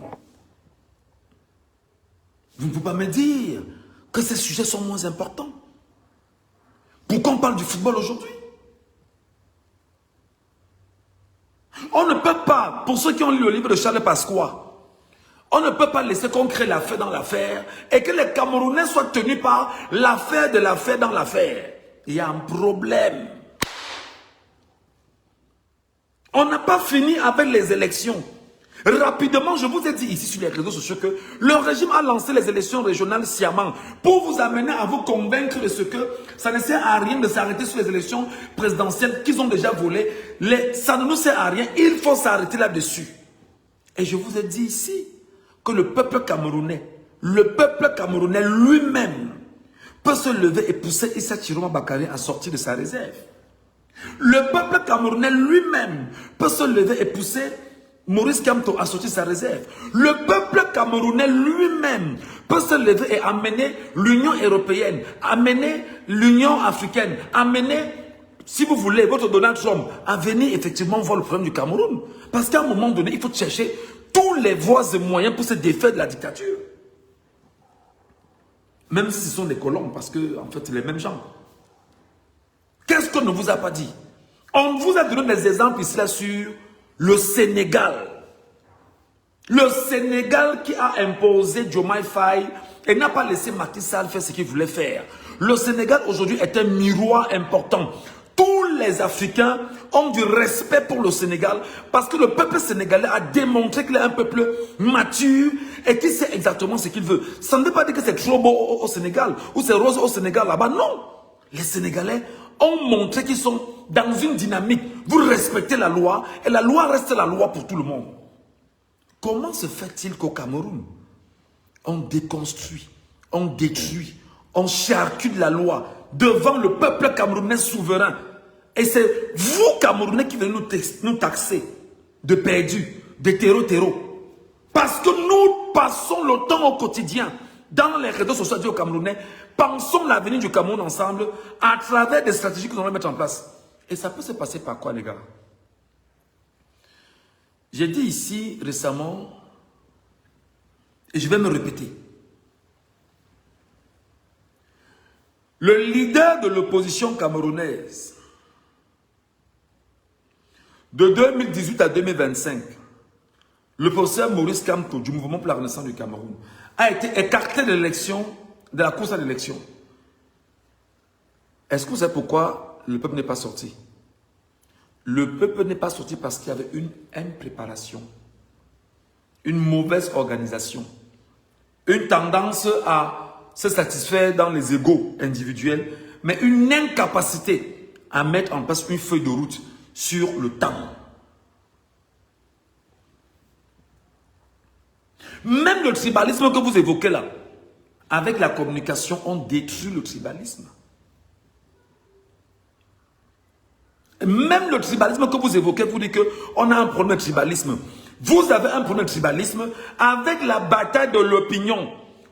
Vous ne pouvez pas me dire que ces sujets sont moins importants. Pourquoi on parle du football aujourd'hui? On ne peut pas, pour ceux qui ont lu le livre de Charles Pasqua, on ne peut pas laisser qu'on crée l'affaire dans l'affaire et que les Camerounais soient tenus par l'affaire de l'affaire dans l'affaire. Il y a un problème. On n'a pas fini avec les élections. Rapidement, je vous ai dit ici sur les réseaux sociaux que le régime a lancé les élections régionales sciemment pour vous amener à vous convaincre de ce que ça ne sert à rien de s'arrêter sur les élections présidentielles qu'ils ont déjà volées. Ça ne nous sert à rien, il faut s'arrêter là-dessus. Et je vous ai dit ici que le peuple camerounais lui-même peut se lever et pousser Issa Chiroma Bakary à sortir de sa réserve. Le peuple camerounais lui-même peut se lever et pousser Maurice Kamto a sorti sa réserve. Le peuple camerounais lui-même peut se lever et amener l'Union européenne, amener l'Union africaine, amener, si vous voulez, votre Donald Trump à venir effectivement voir le problème du Cameroun. Parce qu'à un moment donné, il faut chercher tous les voies et moyens pour se défaire de la dictature. Même si ce sont des colons, parce que, en fait, c'est les mêmes gens. Qu'est-ce qu'on ne vous a pas dit? On vous a donné des exemples ici là sur le Sénégal. Le Sénégal qui a imposé Diomaye Faye et n'a pas laissé Macky Sall faire ce qu'il voulait faire. Le Sénégal aujourd'hui est un miroir important. Tous les Africains ont du respect pour le Sénégal parce que le peuple sénégalais a démontré qu'il est un peuple mature et qui sait exactement ce qu'il veut. Ça ne veut pas dire que c'est trop beau au Sénégal ou c'est rose au Sénégal là-bas. Non. Les Sénégalais ont montré qu'ils sont dans une dynamique. Vous respectez la loi et la loi reste la loi pour tout le monde. Comment se fait-il qu'au Cameroun, on déconstruit, on détruit, on charcute la loi devant le peuple camerounais souverain? Et c'est vous, Camerounais, qui venez nous taxer de perdus, de terreau. Parce que nous passons le temps au quotidien dans les réseaux sociaux camerounais, pensons l'avenir du Cameroun ensemble à travers des stratégies que nous allons mettre en place. Et ça peut se passer par quoi, les gars? J'ai dit ici récemment, et je vais me répéter, le leader de l'opposition camerounaise de 2018 à 2025, le professeur Maurice Kamto du Mouvement pour la Renaissance du Cameroun, a été écarté de l'élection, de la course à l'élection. Est-ce que vous savez pourquoi le peuple n'est pas sorti? Le peuple n'est pas sorti parce qu'il y avait une impréparation, une mauvaise organisation, une tendance à se satisfaire dans les égos individuels, mais une incapacité à mettre en place une feuille de route sur le temps. Même le tribalisme que vous évoquez là, avec la communication, on détruit le tribalisme. Même le tribalisme que vous évoquez, vous dites qu'on a un problème de tribalisme. Vous avez un problème de tribalisme avec la bataille de l'opinion.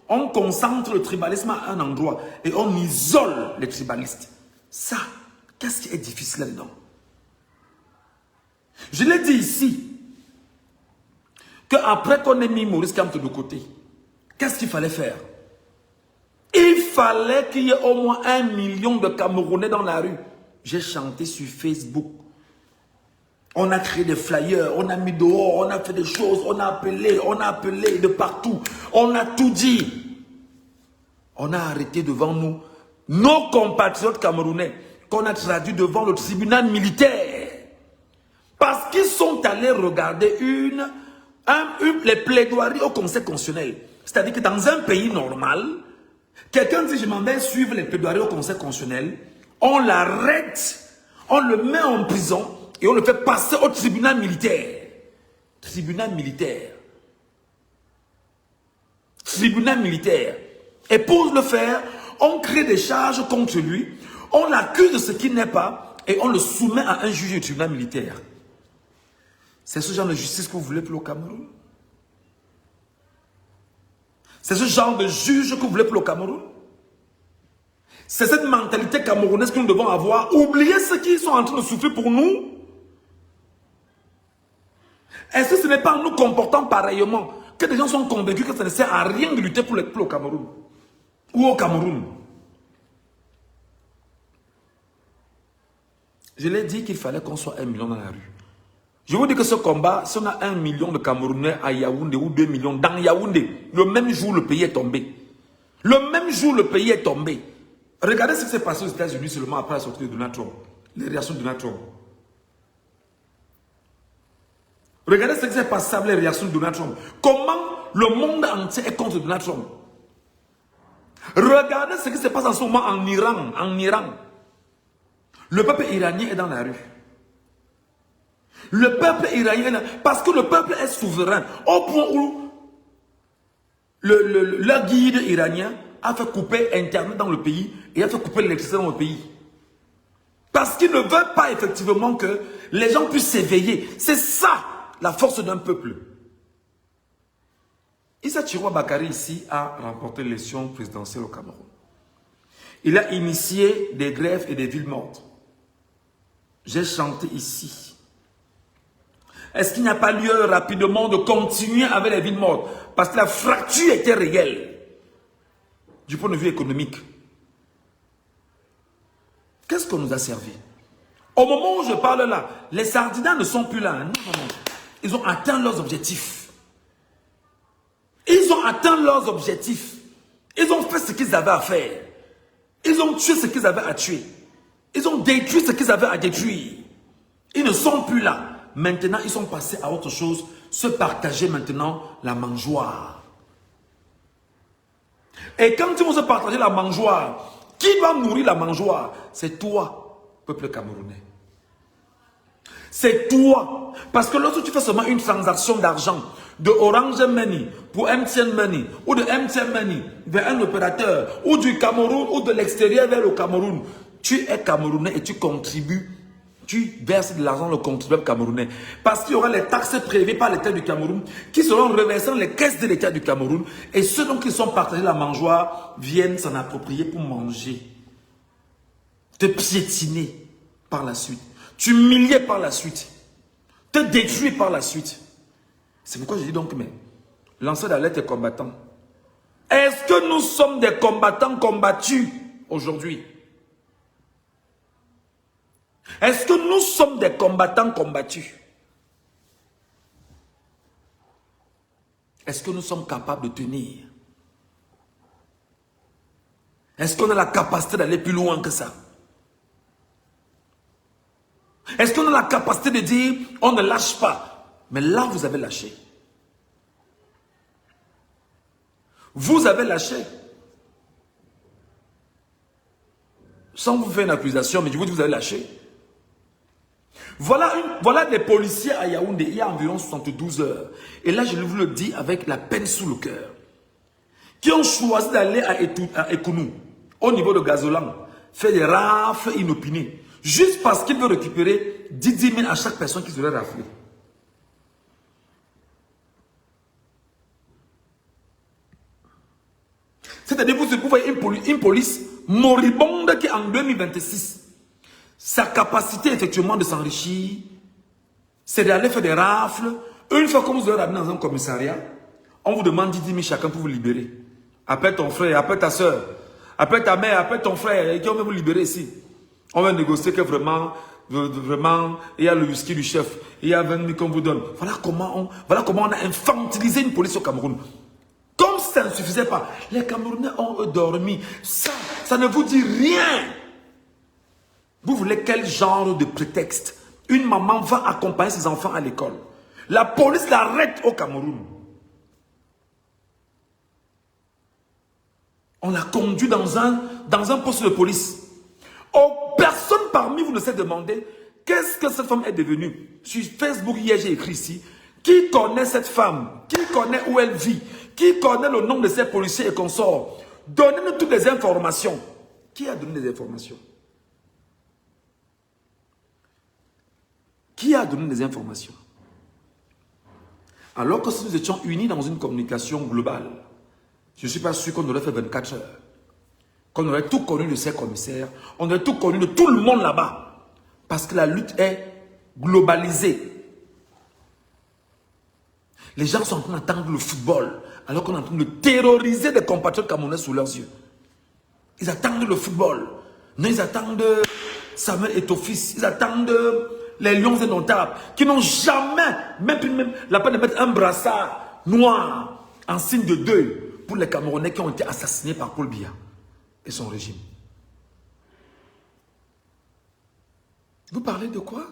On concentre le tribalisme à un endroit et on isole les tribalistes. Ça, qu'est-ce qui est difficile là-dedans? Je l'ai dit ici, qu'après qu'on ait mis Maurice Kamto de côté, qu'est-ce qu'il fallait faire? Il fallait qu'il y ait au moins 1 million de Camerounais dans la rue. J'ai chanté sur Facebook. On a créé des flyers, on a mis dehors, on a fait des choses, on a appelé de partout. On a tout dit. On a arrêté devant nous nos compatriotes camerounais qu'on a traduits devant le tribunal militaire. Parce qu'ils sont allés regarder les plaidoiries au Conseil constitutionnel. C'est-à-dire que dans un pays normal, quelqu'un dit je m'en vais suivre les plaidoiries au Conseil constitutionnel, on l'arrête, on le met en prison et on le fait passer au tribunal militaire. Tribunal militaire. Tribunal militaire. Et pour le faire, on crée des charges contre lui, on l'accuse de ce qu'il n'est pas et on le soumet à un juge du tribunal militaire. C'est ce genre de justice que vous voulez pour le Cameroun? C'est ce genre de juge que vous voulez pour le Cameroun? C'est cette mentalité camerounaise que nous devons avoir. Oubliez ceux qui sont en train de souffrir pour nous. Est-ce que ce n'est pas en nous comportant pareillement que des gens sont convaincus que ça ne sert à rien de lutter pour le Cameroun? Ou au Cameroun? Je l'ai dit qu'il fallait qu'on soit 1 million dans la rue. Je vous dis que ce combat, si on a 1 million de Camerounais à Yaoundé ou 2 millions dans Yaoundé, le même jour le pays est tombé. Le même jour le pays est tombé. Regardez ce qui s'est passé aux États-Unis seulement après la sortie de Donald Trump. Les réactions de Donald Trump. Regardez ce qui s'est passé avec les réactions de Donald Trump. Comment le monde entier est contre Donald Trump. Regardez ce qui se passe en ce moment en Iran. Le peuple iranien est dans la rue. Le peuple iranien, parce que le peuple est souverain, au point où le guide iranien a fait couper Internet dans le pays et a fait couper l'électricité dans le pays. Parce qu'il ne veut pas effectivement que les gens puissent s'éveiller. C'est ça la force d'un peuple. Issa Thirou Bakary ici a remporté l'élection présidentielle au Cameroun. Il a initié des grèves et des villes mortes. J'ai chanté ici. Est-ce qu'il n'y a pas lieu rapidement de continuer avec les villes mortes? Parce que la fracture était réelle du point de vue économique. Qu'est-ce qu'on nous a servi? Au moment où je parle là, les Sardinats ne sont plus là. Non, non, non. Ils ont atteint leurs objectifs. Ils ont atteint leurs objectifs. Ils ont fait ce qu'ils avaient à faire. Ils ont tué ce qu'ils avaient à tuer. Ils ont détruit ce qu'ils avaient à détruire. Ils ne sont plus là. Maintenant, ils sont passés à autre chose. Se partager maintenant la mangeoire. Et quand ils vont se partager la mangeoire, qui va nourrir la mangeoire? C'est toi, peuple camerounais. C'est toi. Parce que lorsque tu fais seulement une transaction d'argent de Orange Money pour MTN Money ou de MTN Money vers un opérateur ou du Cameroun ou de l'extérieur vers le Cameroun, tu es camerounais et tu contribues, tu verses de l'argent au contribuable camerounais. Parce qu'il y aura les taxes prévues par l'État du Cameroun qui seront reversées dans les caisses de l'État du Cameroun et ceux donc qui sont partagés la mangeoire viennent s'en approprier pour manger, te piétiner par la suite, t'humilier par la suite, te détruire par la suite. C'est pourquoi je dis donc, mais lancez d'alerte et combattants. Est-ce que nous sommes des combattants combattus aujourd'hui? Est-ce que nous sommes des combattants combattus? Est-ce que nous sommes capables de tenir? Est-ce qu'on a la capacité d'aller plus loin que ça? Est-ce qu'on a la capacité de dire on ne lâche pas? Mais là, vous avez lâché. Vous avez lâché. Sans vous faire une accusation, mais du coup, vous avez lâché. Voilà des policiers à Yaoundé, il y a environ 72 heures. Et là, je vous le dis avec la peine sous le cœur. Qui ont choisi d'aller à Ekounou, au niveau de Gazolan, faire des rafles inopinées. Juste parce qu'ils veulent récupérer 10 000 à chaque personne qui serait raflée. C'est-à-dire, vous voyez une police moribonde qui en 2026, sa capacité effectivement de s'enrichir, c'est d'aller faire des rafles. Une fois que vous êtes ramené dans un commissariat, on vous demande 10 000 chacun pour vous libérer. Appelle ton frère, appelle ta soeur, appelle ta mère, appelle ton frère, et on va vous libérer ici. On va négocier que vraiment, il y a le whisky du chef, il y a 20 000 qu'on vous donne. Voilà comment on a infantilisé une police au Cameroun. Comme ça ne suffisait pas, les Camerounais ont dormi. Ça ne vous dit rien. Vous voulez quel genre de prétexte? Une maman va accompagner ses enfants à l'école. La police l'arrête au Cameroun. On l'a conduit dans un poste de police. Oh, personne parmi vous ne s'est demandé qu'est-ce que cette femme est devenue. Sur Facebook, hier, j'ai écrit ici. Qui connaît cette femme? Qui connaît où elle vit? Qui connaît le nom de ces policiers et consorts? Donnez-nous toutes les informations. Qui a donné les informations? Qui a donné les informations? Alors que si nous étions unis dans une communication globale, je ne suis pas sûr qu'on aurait fait 24 heures. Qu'on aurait tout connu de ces commissaires. On aurait tout connu de tout le monde là-bas. Parce que la lutte est globalisée. Les gens sont en train d'attendre le football, alors qu'on est en train de terroriser des compatriotes camerounais sous leurs yeux. Ils attendent le football. Non, ils attendent Samuel Eto'o-Fils. Ils attendent les Lions indomptables, qui n'ont jamais, même la peine de mettre un brassard noir en signe de deuil pour les Camerounais qui ont été assassinés par Paul Biya et son régime. Vous parlez de quoi?